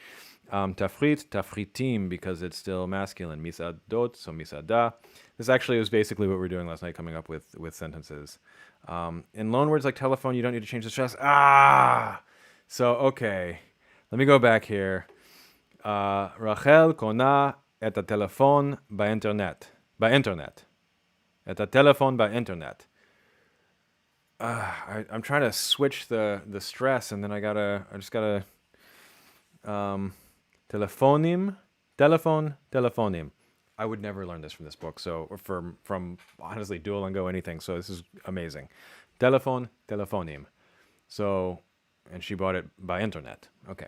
Tafrit, tafritim, because it's still masculine. Misadot, so misada. This actually was basically what we were doing last night, coming up with sentences. In loan words like telephone, you don't need to change the stress. So, okay. Let me go back here. Rachel kona et a telephone by internet. By internet. Et a telephone by internet. I'm trying to switch the stress, and then I just gotta Telephonim, telefonim. I would never learn this from this book. So, or from honestly Duolingo, anything. So this is amazing. Telefonim. So, and she bought it by internet. Okay.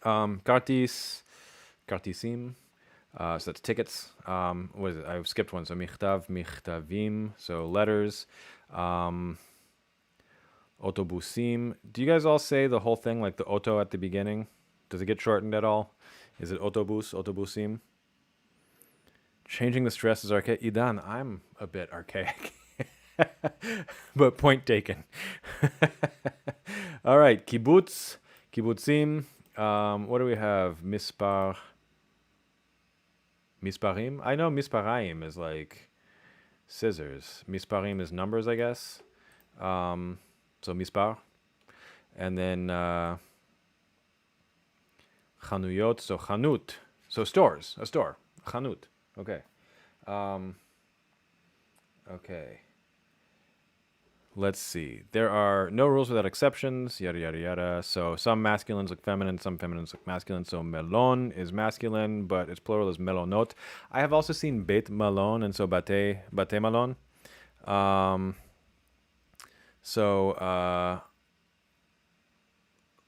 Kartisim. So that's tickets. What is it? I skipped one. So michtavim. So letters. Autobusim. Do you guys all say the whole thing like the auto at the beginning? Does it get shortened at all? Is it autobusim? Changing the stress is archaic. Idan, I'm a bit archaic. But point taken. All right, kibbutzim. What do we have? Misparim? I know misparaim is like scissors. Misparim is numbers, I guess. So mispar. And then chanuyot, so chanut. So stores, a store. Chanut. Okay. Okay. Let's see. There are no rules without exceptions, yada, yada, yada. So some masculines look feminine, some feminines look masculine. So melon is masculine, but its plural is melonot. I have also seen beit malon, and so bate malon.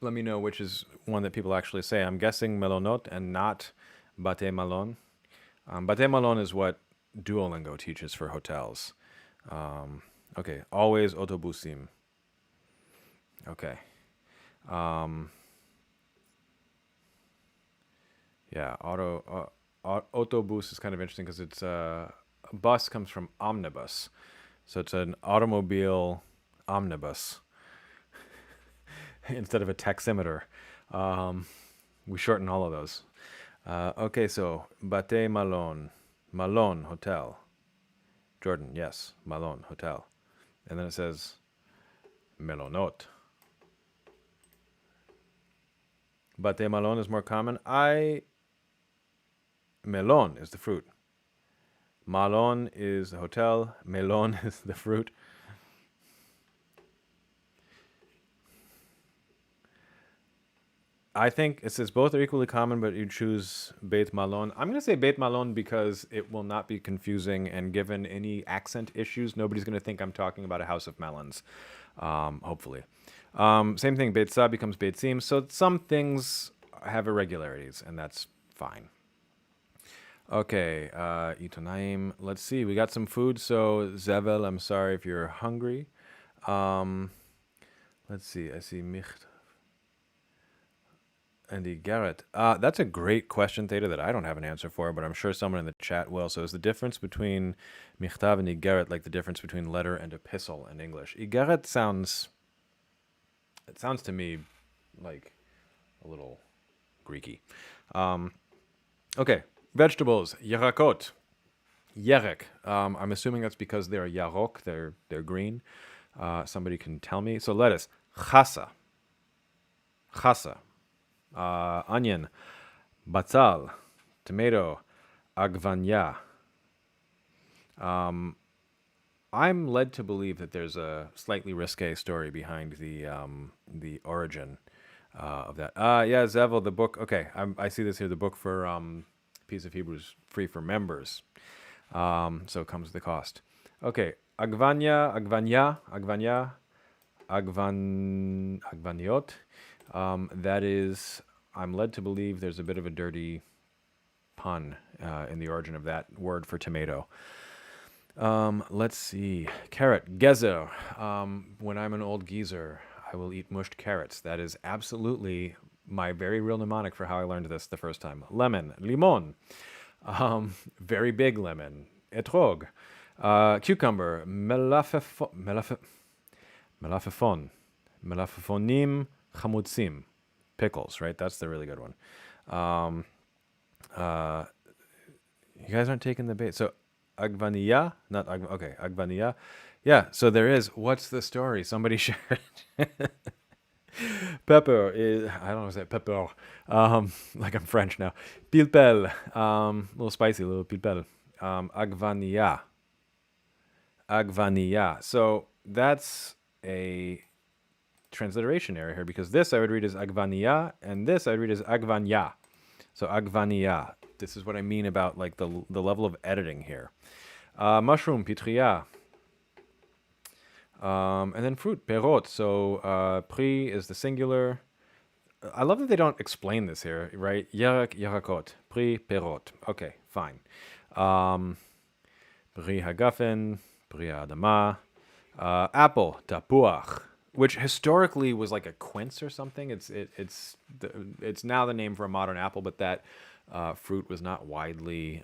Let me know which is one that people actually say. I'm guessing melonot and not bate malon. Bate malon is what Duolingo teaches for hotels. Okay, always autobusim. Okay. Yeah, autobus is kind of interesting because it's bus comes from omnibus. So it's an automobile omnibus instead of a taximeter. We shorten all of those. Okay, so Bate Malone. Malone Hotel. Jordan, yes, Malone Hotel. And then it says Melonot. Bate Malone is more common. Melon is the fruit. Malon is the hotel. Melon is the fruit. I think it says both are equally common, but you choose Beit Malon. I'm going to say Beit Malon because it will not be confusing, and given any accent issues, nobody's going to think I'm talking about a house of melons, hopefully. Same thing, Beit Sa becomes Beit Sim. So some things have irregularities, and that's fine. Okay, Itonaim. Let's see. We got some food. So Zevel, I'm sorry if you're hungry. Let's see. I see Micht. Andy Garrett. That's a great question, Theta, that I don't have an answer for, but I'm sure someone in the chat will. So is the difference between Michtav and Igeret like the difference between letter and epistle in English? Igeret sounds to me like a little Greeky. Okay, vegetables. Yerakot. Yerek. I'm assuming that's because they're yarok, they're green. Somebody can tell me. So lettuce. Chasa. Chasa. Onion, batzal, tomato, agvanya. I'm led to believe that there's a slightly risque story behind the origin of that. Yeah, Zevel, the book. Okay, I see this here. The book for Piece of Hebrew is free for members, so it comes with the cost. Okay, agvanyot. That is, I'm led to believe there's a bit of a dirty pun in the origin of that word for tomato. Let's see. Carrot, gezer. When I'm an old geezer, I will eat mushed carrots. That is absolutely my very real mnemonic for how I learned this the first time. Lemon, limon. Very big lemon. Etrog. Cucumber, melafefon. Melafifonim chamutzim. Pickles, right? That's the really good one. You guys aren't taking the bait. So, agvaniya? Not okay, agvaniya. Yeah, so there is. What's the story? Somebody share it. Pepper is, I don't know if I say pepper, like I'm French now. Pilpel, a little spicy, a little pilpel. Agvaniya. agvaniya. So that's a transliteration error here because this I would read as agvaniya and this I would read as agvanya. So agvaniya. This is what I mean about like the level of editing here. Mushroom, pitria. And then fruit, perot. So pri is the singular. I love that they don't explain this here, right? Yarak, yarakot. Pri, perot. Okay, fine. Pri hagafen, pri adama. Apple, tapuach, which historically was like a quince or something. It's now the name for a modern apple, but that fruit was not widely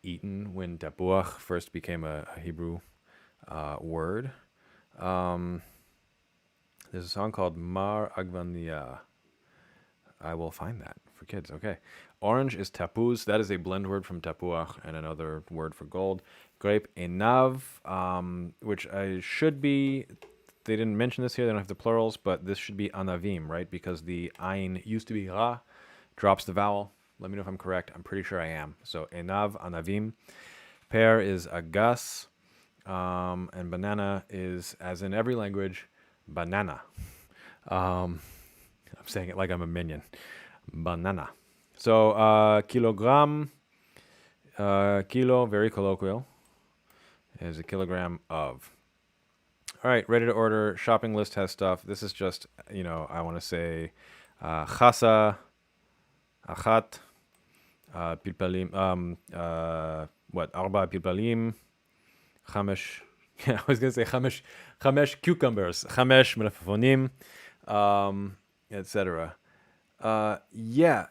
eaten when tapuach first became a Hebrew word. There's a song called Mar Agvania. I will find that for kids. Okay. Orange is tapuz. That is a blend word from tapuach and another word for gold. Grape, enav, which should be, they didn't mention this here, they don't have the plurals, but this should be anavim, right? Because the ayin used to be ra, drops the vowel. Let me know if I'm correct. I'm pretty sure I am. So enav, anavim. Pear is agas, and banana is, as in every language, banana. I'm saying it like I'm a minion. Banana. So kilogram, kilo, very colloquial, is a kilogram of. All right, ready to order. Shopping list has stuff. This is just, I want to say chasa, achat, pilpalim, arba pilpalim, chamesh, I was going to say chamesh cucumbers, chamesh melafonim, etc. Yeah,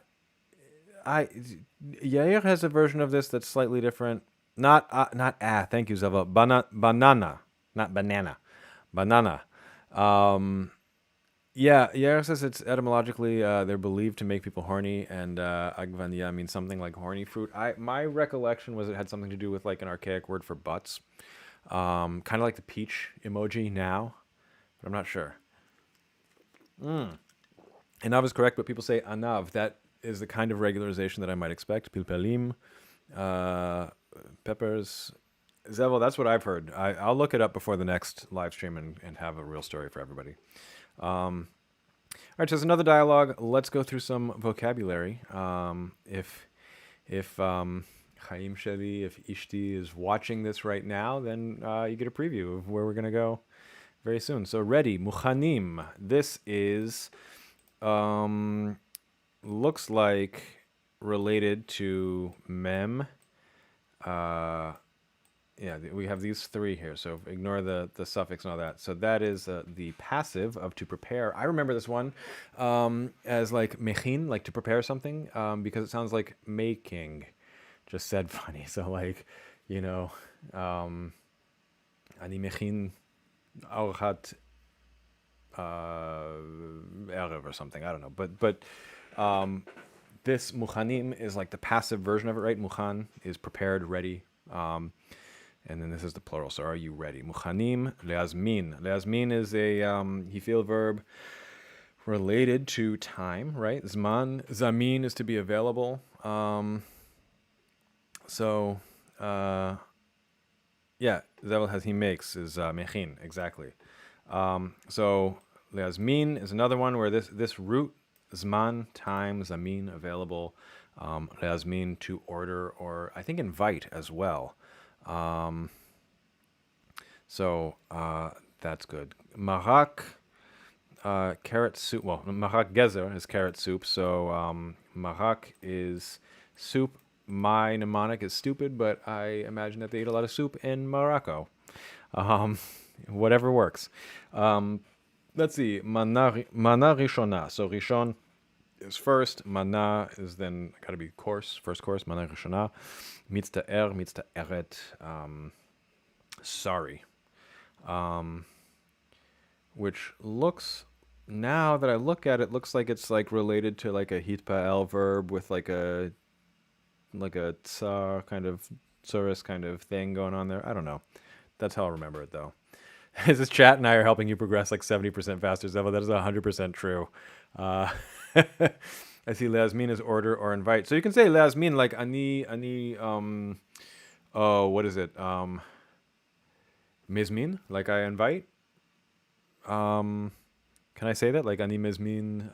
Yair has a version of this that's slightly different. Thank you, Zava. Banana, not banana. Banana. Yeah, Yair says it's etymologically they're believed to make people horny, and agvania means something like horny fruit. My recollection was it had something to do with like an archaic word for butts, kind of like the peach emoji now, but I'm not sure. Anav is correct, but people say anav. That is the kind of regularization that I might expect. Pilpelim, peppers. Zevel, that's what I've heard. I'll look it up before the next live stream and have a real story for everybody. All right, so there's another dialogue. Let's go through some vocabulary. If Chaim Sheli, if Ishti is watching this right now, then you get a preview of where we're going to go very soon. So ready, muchanim. This is, looks like related to mem. Yeah, we have these three here, so ignore the suffix and all that. So that is the passive of to prepare. I remember this one as like mechin, like to prepare something, because it sounds like making, just said funny. So like, ani mechin archat erev or something. I don't know, but this muchanim is like the passive version of it, right? Muchan is prepared, ready. And then this is the plural. So are you ready? Muchanim leazmin. Leazmin is a hifil verb related to time, right? Zman, zamin is to be available. Yeah, Zevel has he makes is mechin, exactly. So leazmin is another one where this root, zman, time, zamin, available. Leazmin, to order, or I think invite as well. That's good. Marak, carrot soup. Well, marak gezer is carrot soup. So marak is soup. My mnemonic is stupid, but I imagine that they eat a lot of soup in Morocco. Whatever works. Let's see. Mana rishona. So rishon is first. Mana is then got to be course. First course. Mana rishona. Mitzta eret. Sorry. Which looks, now that I look at it, looks like it's like related to like a hitpa'el verb with like a tsar kind of tsuris kind of thing going on there. I don't know. That's how I remember it though. This chat and I are helping you progress like 70% faster, Zevo. That is 100% true. I see leazmin as order or invite. So you can say leazmin like ani what is it? Mizmin, like I invite. Can I say that? Like ani mizmin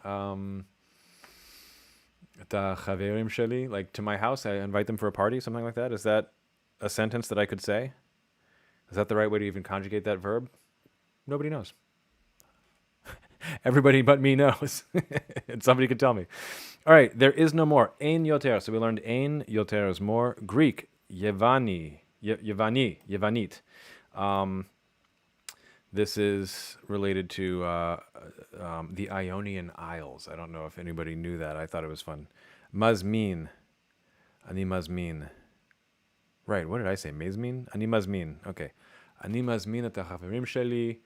את החברים שלי, like to my house, I invite them for a party, something like that. Is that a sentence that I could say? Is that the right way to even conjugate that verb? Nobody knows. Everybody but me knows. And somebody could tell me. All right, there is no more. Ein yoter. So we learned ein yoter is more. Greek, Yevanit. This is related to the Ionian Isles. I don't know if anybody knew that. I thought it was fun. Mazmin. Ani mazmin. Right, what did I say? Mazmin? Ani mazmin. Okay. Ani mazmin את החברים שלי.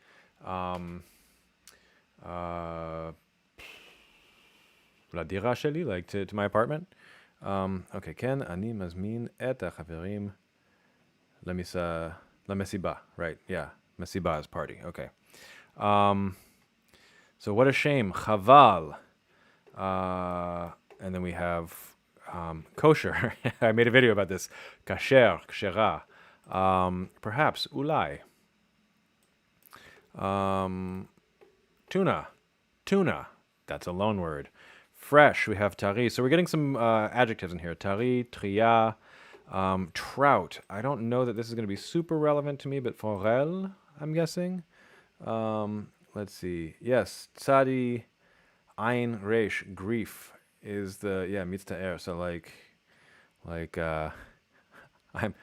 לדירה שלי, like to my apartment. Okay, כן, אני מזמין את החברים למסיבה. Right, yeah. Mesiba is party. Okay. So what a shame. Chaval. And then we have kosher. I made a video about this. Kasher, kshera. Perhaps, ulai. Tuna. That's a loan word. Fresh, we have tari. So we're getting some adjectives in here. Tari, tria, trout. I don't know that this is going to be super relevant to me, but forel, I'm guessing. Let's see. Yes, tzadi, ein, resh, grief is the mitztaer. So like I'm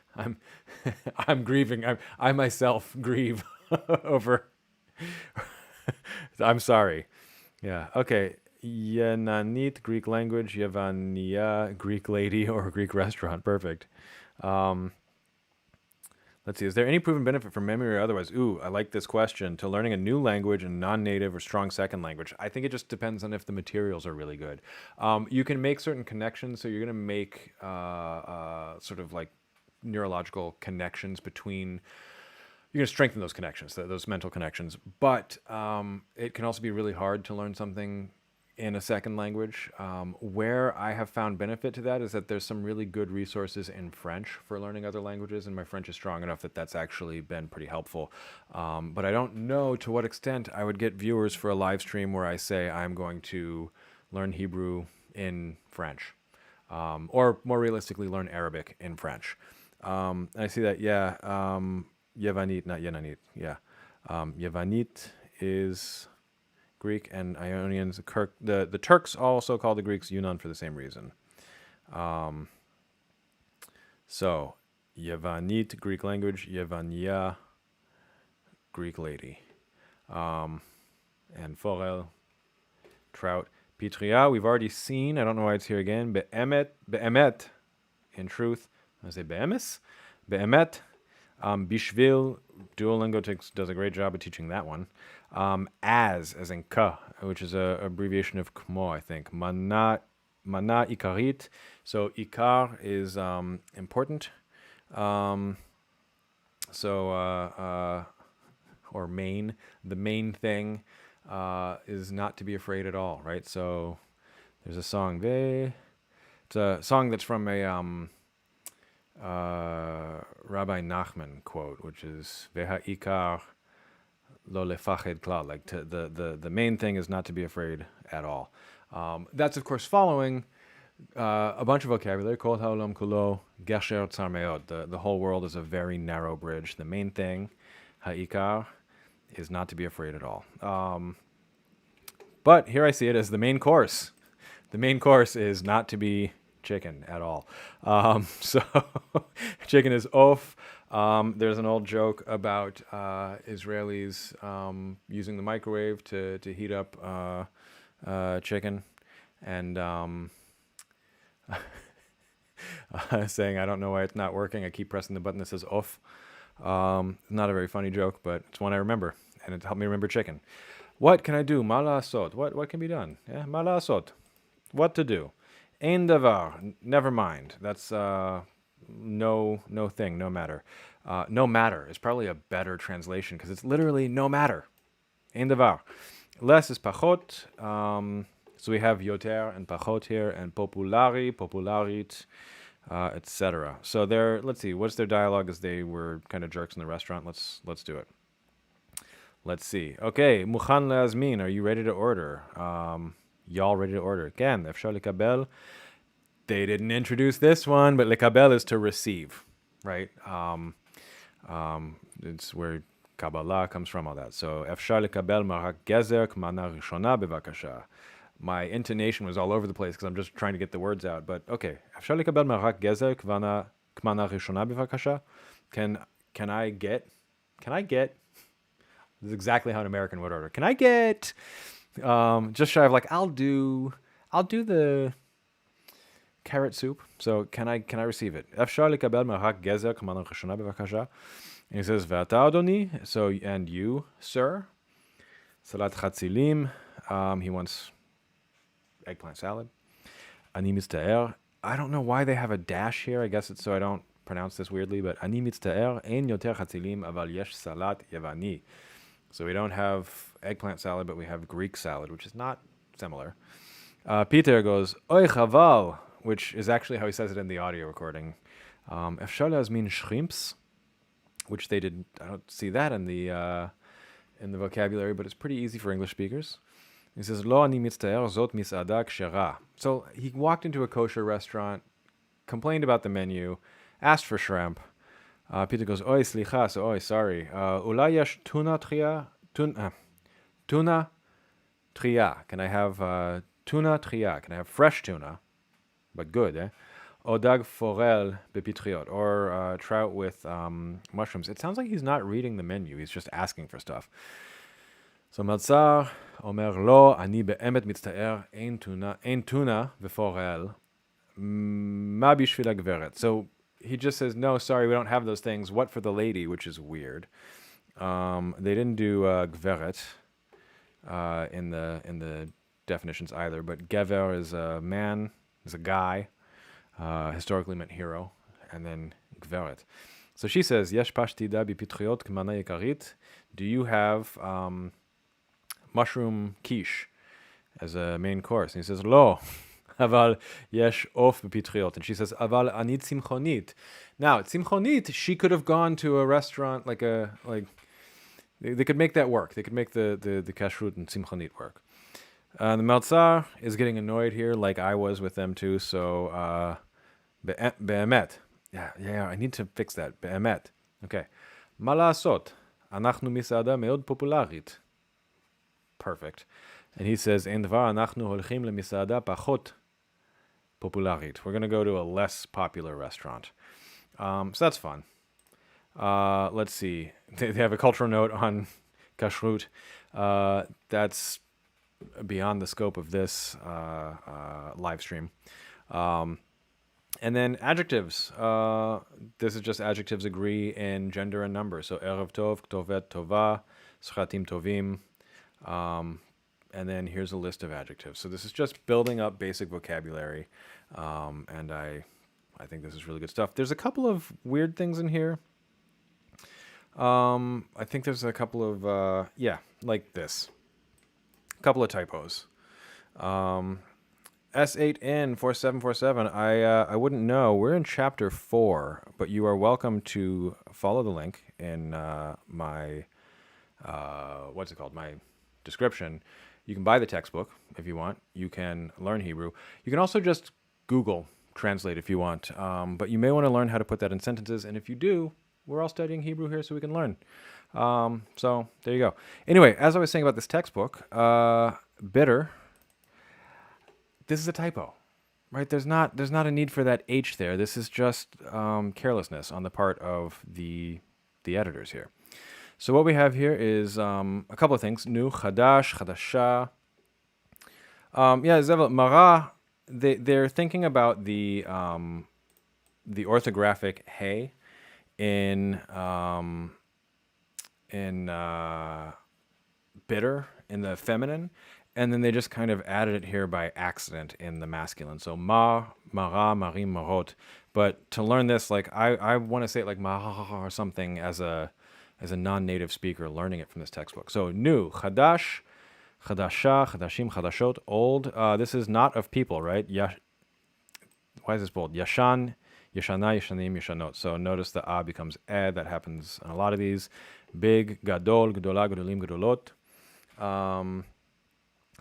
I'm grieving. I myself grieve over. I'm sorry. Yeah. Okay. Yenanit, Greek language. Yevania, Greek lady or Greek restaurant. Perfect. Let's see. Is there any proven benefit from memory or otherwise? Ooh, I like this question. To learning a new language and non-native or strong second language. I think it just depends on if the materials are really good. You can make certain connections. So you're going to make sort of like neurological connections between. You're going to strengthen those connections, those mental connections. But it can also be really hard to learn something in a second language. Where I have found benefit to that is that there's some really good resources in French for learning other languages, and my French is strong enough that that's actually been pretty helpful. But I don't know to what extent I would get viewers for a live stream where I say I'm going to learn Hebrew in French, or more realistically, learn Arabic in French. I see that, yeah. Yevanit, not Yenanit, yeah. Yevanit is Greek, and Ionians, the Turks also call the Greeks Yunnan for the same reason. So, Yevanit, Greek language, Yevania, Greek lady. And forel, trout. Pitria, we've already seen. I don't know why it's here again. Be'emet, in truth. I say be'emes? Be'emet. Bishvil, Duolingo does a great job of teaching that one. As in ka, which is an abbreviation of kmo, I think. Mana ikarit. So ikar is important. Or main. The main thing is not to be afraid at all, right? So there's a song. It's a song that's from a Rabbi Nachman quote, which is Veha ikar lo lefached klal. Like the main thing is not to be afraid at all. That's of course following a bunch of vocabulary. Kol haolam kulo gesher tzar meod. The whole world is a very narrow bridge. The main thing, ha'ikar, is not to be afraid at all. But here I see it as the main course. The main course is not to be chicken at all. So chicken is off. There's an old joke about Israelis using the microwave to heat up chicken, and saying, I don't know why it's not working. I keep pressing the button that says off. Not a very funny joke, but it's one I remember, and it helped me remember chicken. What can I do? Ma la'asot. What can be done? Yeah, ma la'asot. What to do? Ein davar. Never mind. That's no thing, no matter. No matter is probably a better translation because it's literally no matter. Ein davar. Less is pachot. So we have yoter and pachot here, and populari, popularit. etc. So they're, let's see, what's their dialogue as they were kind of jerks in the restaurant? Let's do it. Let's see. Okay, מוכן להזמין, are you ready to order? Y'all ready to order? כן, אפשר לקבל. They didn't introduce this one, but לקבל is to receive, right? It's where Kabbalah comes from, all that. So, אפשר לקבל מרק גזר כמנה ראשונה בבקשה. My intonation was all over the place because I'm just trying to get the words out. But okay, אפשר לקבל מרק גזר כמנה ראשונה בבקשה? Can I get? This is exactly how an American would order. Can I get? Just shy of like, I'll do the carrot soup. So can I receive it? אפשר לקבל מרק גזר כמנה ראשונה בבקשה? And he says, ואתה אדוני? So, and you, sir? סלט חצילים. He wants eggplant salad. אני מצטער. I don't know why they have a dash here. I guess it's so I don't pronounce this weirdly, but אני מצטער. אין יותר חצילים, אבל יש סלט יווני. So we don't have eggplant salad, but we have Greek salad, which is not similar. Peter goes, Oy chaval, which is actually how he says it in the audio recording. אפשר להזמין shrimps, which they did. I don't see that in the vocabulary, but it's pretty easy for English speakers. He says, לא אני מצטער, זאת מסעדה כשרה. So he walked into a kosher restaurant, complained about the menu, asked for shrimp. Peter goes, Oy, slicha, so oy, sorry. אולי יש tuna tria? Tuna tria. Can I have tuna tria? Can I have fresh tuna? But good, eh? או דג פורל בפטריות. Or trout with mushrooms. It sounds like he's not reading the menu. He's just asking for stuff. So מלצר אומר, לא, אני באמת מצטער, אין טונה ופורל. מה בשביל הגברת? So he just says, no, sorry, we don't have those things. What for the lady, which is weird. They didn't do gveret in the definitions either, but gever is a man, is a guy, historically meant hero, and then gveret. So she says, yesh pashtida bipitριot k'mana yikarit. Do you have mushroom quiche as a main course? And he says, lo. אבל יש עוף בפטריות. And she says, אבל אני צמחונית. Now, צמחונית, she could have gone to a restaurant, like they could make that work. They could make the kashrut and tzimchonit work. The Meltzar is getting annoyed here, like I was with them too, so be'emet. Yeah, I need to fix that. be'emet. Okay. מה לעשות? אנחנו מסעדה מאוד פופולרית. Perfect. And he says, אין דבר, אנחנו הולכים למסעדה פחות popularit. We're going to go to a less popular restaurant. So that's fun. Let's see. They have a cultural note on kashrut. That's beyond the scope of this live stream. And then adjectives. This is just adjectives agree in gender and number. So erev tov, ktovet tova, schatim tovim. And then here's a list of adjectives. So this is just building up basic vocabulary. And I think this is really good stuff. There's a couple of weird things in here. I think there's a couple of, like this. A couple of typos. S8N4747, I wouldn't know. We're in chapter 4, but you are welcome to follow the link in my, my description. You can buy the textbook if you want. You can learn Hebrew. You can also just Google Translate if you want. But you may want to learn how to put that in sentences. And if you do, we're all studying Hebrew here so we can learn. So there you go. Anyway, as I was saying about this textbook, bitter, this is a typo, right? There's not a need for that H there. This is just carelessness on the part of the editors here. So what we have here is a couple of things. Nu, chadash, chadasha. Zevel, mara, they're thinking about the orthographic hey in bitter, in the feminine, and then they just kind of added it here by accident in the masculine. So mara, marim, marot. But to learn this, like I want to say it like ma or something as a non-native speaker learning it from this textbook. So new, chadash, chadasha, chadashim, chadashot, old. This is not of people, right? Why is this bold? Yashan, Yeshana, yeshanim, yeshanot. So notice the a becomes e. That happens on a lot of these. Big, gadol, gadola, gadolim, gadolot.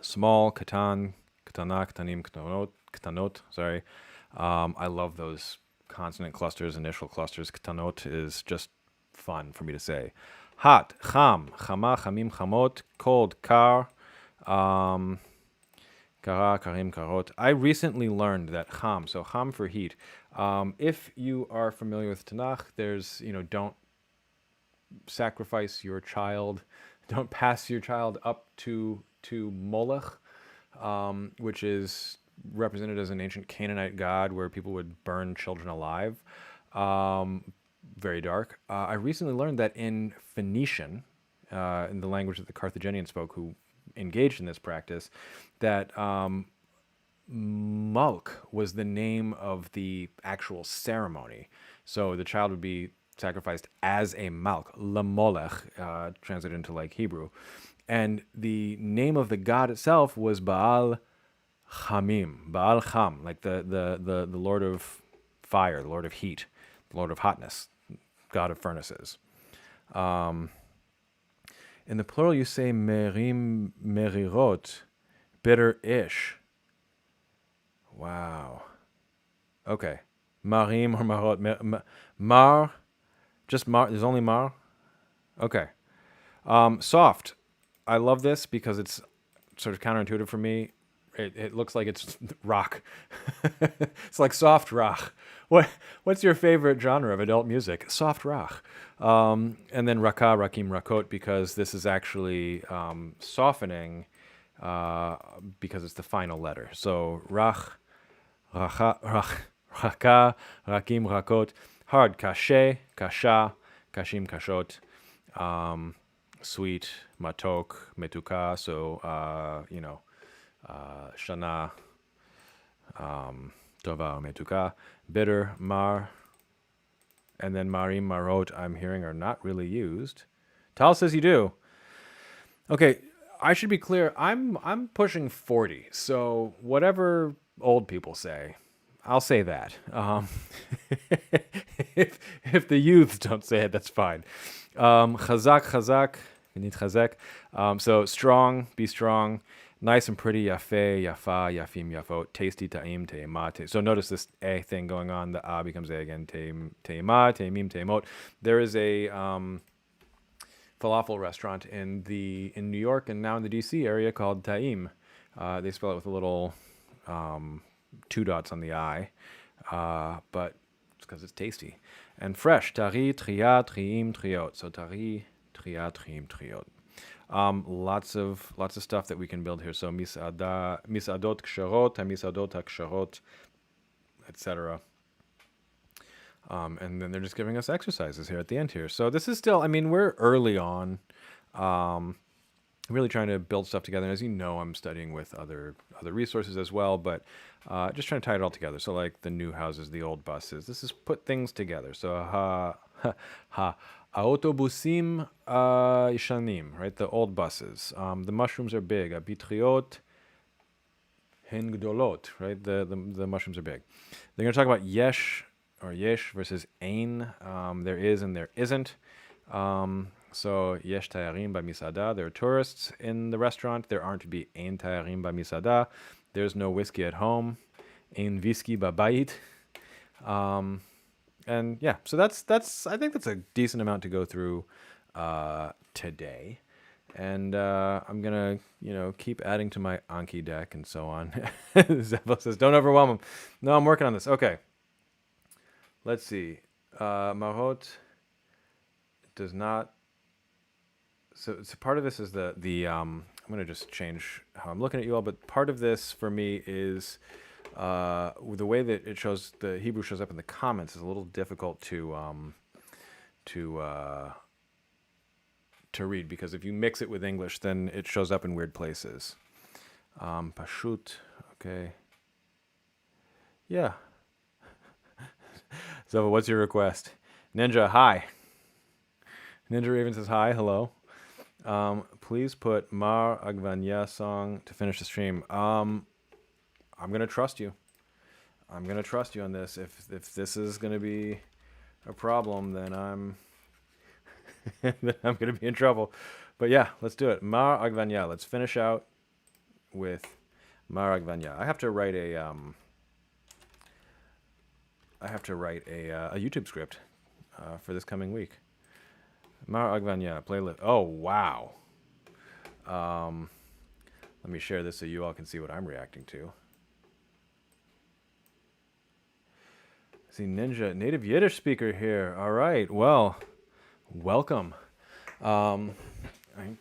Small, katan, katana, katanim, katanot. Sorry. I love those consonant clusters, initial clusters. Katanot is just fun for me to say. Hot, cham, chama, chamim, chamot. Cold, kar. Kara, karim, karot. I recently learned that cham, so cham for heat. If you are familiar with Tanakh, there's, don't sacrifice your child, don't pass your child up to Molech, which is represented as an ancient Canaanite god where people would burn children alive. Very dark. I recently learned that in Phoenician, in the language that the Carthaginians spoke, who engaged in this practice, that Malk was the name of the actual ceremony. So the child would be sacrificed as a Malk, Lamolech, translated into like Hebrew. And the name of the god itself was Baal Chamim, Baal Cham, like the Lord of fire, the Lord of heat, the Lord of hotness, god of furnaces. In the plural, you say merim, merirot, bitter-ish. Wow. Okay. Marim or marot. Mar, just mar. There's only mar. Okay. Soft. I love this because it's sort of counterintuitive for me. It looks like it's rock. It's like soft rock. What's your favorite genre of adult music? Soft rock. And then raka, rakim, rakot, because this is actually softening because it's the final letter. So rach, raka, rakim, rakot. Hard, kashe, kasha, kashim, kashot. Sweet, matok, metuka. So, shana, tova, metuka. Bitter, mar, and then marim, marot, I'm hearing are not really used. Tal says you do. Okay, I should be clear. I'm pushing 40, so whatever old people say, I'll say that. If the youths don't say it, that's fine. Chazak, chazak, you need chazak. So strong, be strong. Nice and pretty, yafe, yafa, yafim, yafot, tasty, ta'im, te'ema. So notice this a thing going on. The a becomes a again. Te'ema, te'emim, te'emot. There is a falafel restaurant in New York and now in the D.C. area called Ta'im. They spell it with a little 2 dots on the I, but it's because it's tasty. And fresh, tari, tria, triim, triot. So tari, tria, triim, triot. Lots of stuff that we can build here. So misadot ksharot, misadot haksharot, etc. And then they're just giving us exercises here at the end here. So this is still, we're early on, really trying to build stuff together. And as you know, I'm studying with other resources as well, but just trying to tie it all together. So like the new houses, the old buses. This is put things together. So Autobusim yishanim, right? The old buses. The mushrooms are big. Abitriot hen gdolot, right? The mushrooms are big. They're going to talk about yesh or yesh versus ein. There is and there isn't. So yesh tayarim b'misada. There are tourists in the restaurant. There aren't to be ein tayarim b'misada. There's no whiskey at home. Ein whiskey b'bayit. And yeah, so that's I think that's a decent amount to go through today. And I'm gonna keep adding to my Anki deck and so on. Zepho says, "Don't overwhelm him." No, I'm working on this. Okay. Let's see. Mahot does not. So part of this is the I'm gonna just change how I'm looking at you all, but part of this for me is. The way that it shows, the Hebrew shows up in the comments is a little difficult to read, because if you mix it with English, then it shows up in weird places. Pashut, okay. Yeah. So what's your request? Ninja, hi. Ninja Raven says hi, hello. Please put Mar Agvanya song to finish the stream. I'm going to trust you. I'm gonna trust you on this. If this is gonna be a problem, then I'm then I'm gonna be in trouble. But yeah, let's do it. Mar Agvanya. Let's finish out with Mar Agvanya. I have to write a YouTube script for this coming week. Mar Agvanya playlist. Oh wow. Let me share this so you all can see what I'm reacting to. See, Ninja, native Yiddish speaker here. All right, well, welcome. I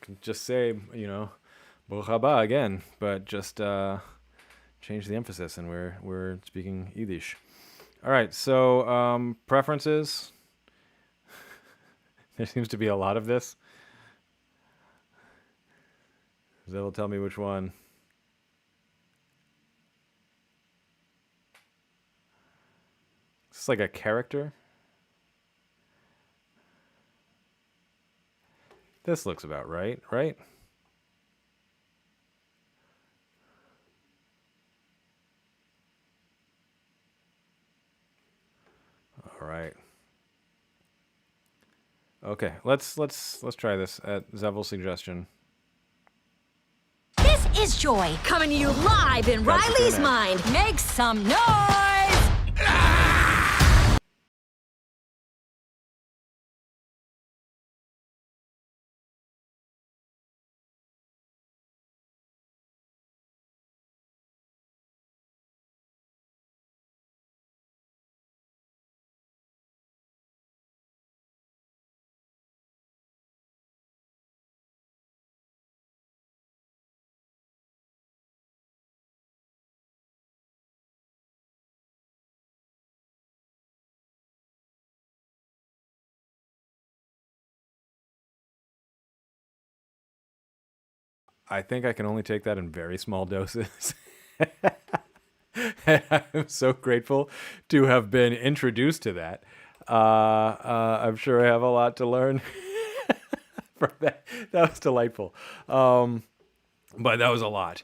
can just say, Baruch haba again, but just change the emphasis, and we're speaking Yiddish. All right, so preferences. There seems to be a lot of this. That'll tell me which one. Is this like a character? This looks about right, right? All right. Okay, let's try this at Zevel's suggestion. This is Joy, coming to you live in Riley's mind. Make some noise! I think I can only take that in very small doses. I'm so grateful to have been introduced to that. I'm sure I have a lot to learn from that. That was delightful. But that was a lot.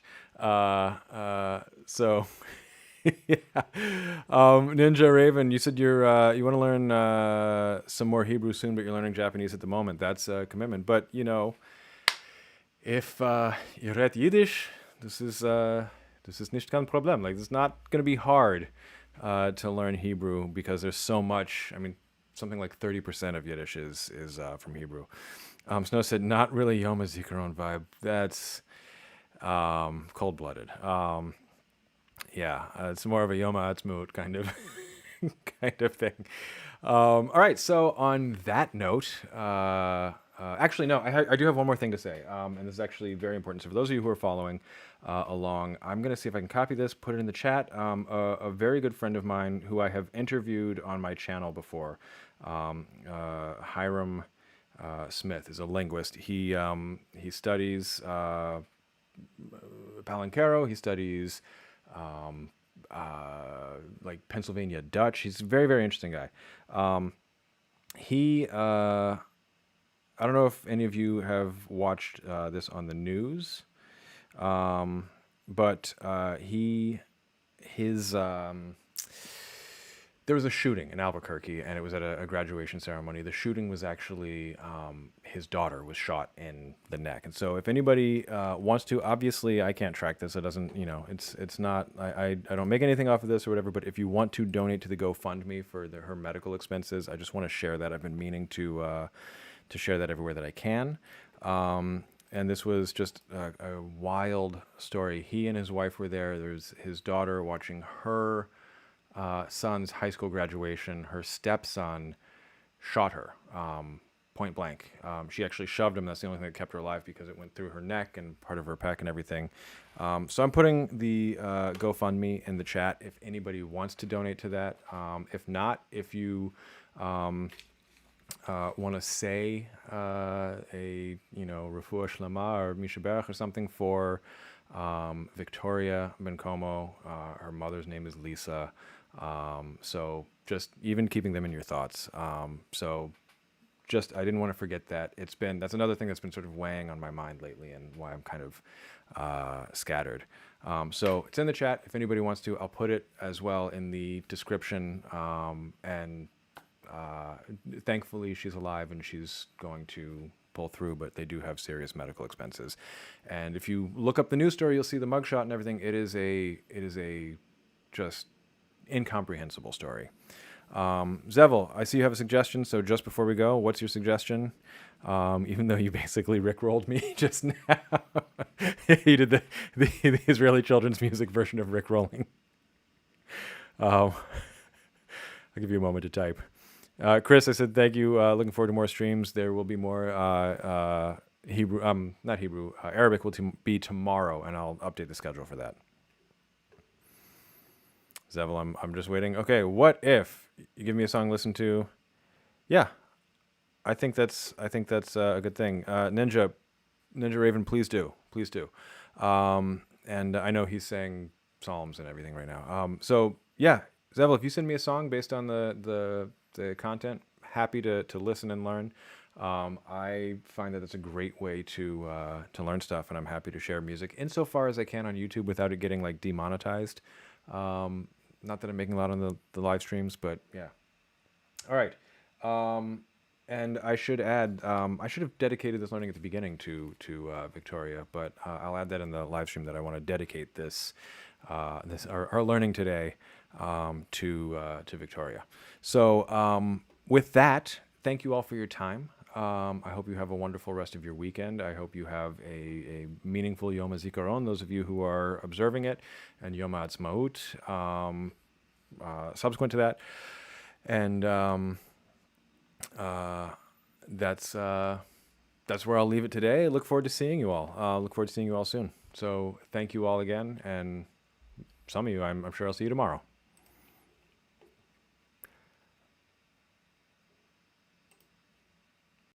So, yeah. Ninja Raven, you said you want to learn some more Hebrew soon, but you're learning Japanese at the moment. That's a commitment. But if you read Yiddish, this is nicht kein Problem. Like, it's not going to be hard to learn Hebrew because there's so much. I mean, something like 30% of Yiddish is from Hebrew. Snow said, not really Yom HaZikaron vibe. That's cold-blooded. Yeah, it's more of a Yom HaAtzmaut kind of kind of thing. All right, so on that note, actually, no, I do have one more thing to say, and this is actually very important. So for those of you who are following along, I'm going to see if I can copy this, put it in the chat. A very good friend of mine who I have interviewed on my channel before, Hiram Smith, is a linguist. He studies Palinkero. He studies like Pennsylvania Dutch. He's a very, very interesting guy. I don't know if any of you have watched this on the news, but there was a shooting in Albuquerque, and it was at a graduation ceremony. The shooting was actually his daughter was shot in the neck. And so if anybody wants to, obviously I can't track this. It doesn't, it's not, I don't make anything off of this or whatever, but if you want to donate to the GoFundMe for her medical expenses, I just want to share that. I've been meaning to share that everywhere that I can. And this was just a wild story. He and his wife were there. There's his daughter watching her son's high school graduation. Her stepson shot her point blank. She actually shoved him. That's the only thing that kept her alive because it went through her neck and part of her pec and everything. So I'm putting the GoFundMe in the chat if anybody wants to donate to that. If not, if you want to say a Refuah Shlema or Misha Berach or something for Victoria Bencomo. Her mother's name is Lisa. So just even keeping them in your thoughts. So just, I didn't want to forget that. That's another thing that's been sort of weighing on my mind lately and why I'm kind of scattered. So it's in the chat if anybody wants to. I'll put it as well in the description. And thankfully, she's alive and she's going to pull through, but they do have serious medical expenses. And if you look up the news story, you'll see the mugshot and everything. It is a just incomprehensible story. Zevel, I see you have a suggestion. So just before we go, what's your suggestion? Even though you basically rickrolled me just now, you did the Israeli children's music version of rickrolling. I'll give you a moment to type. Chris, I said thank you. Looking forward to more streams. There will be more Hebrew, not Hebrew, Arabic will be tomorrow, and I'll update the schedule for that. Zevel, I'm just waiting. Okay, what if you give me a song to listen to? Yeah, I think that's a good thing. Ninja Raven, please do. And I know he's saying psalms and everything right now. So yeah, Zevel, if you send me a song based on the content, happy to listen and learn. I find that it's a great way to learn stuff, and I'm happy to share music insofar as I can on YouTube without it getting like demonetized. Not that I'm making a lot on the live streams, but yeah. All right. And I should add, I should have dedicated this learning at the beginning to Victoria, but I'll add that in the live stream that I want to dedicate this our learning today to Victoria. So with that, thank you all for your time. I hope you have a wonderful rest of your weekend. I hope you have a meaningful Yom HaZikaron, those of you who are observing it, and Yom HaAtzmaut subsequent to that. And that's where I'll leave it today. I look forward to seeing you all. Look forward to seeing you all soon. So thank you all again. And some of you, I'm sure I'll see you tomorrow.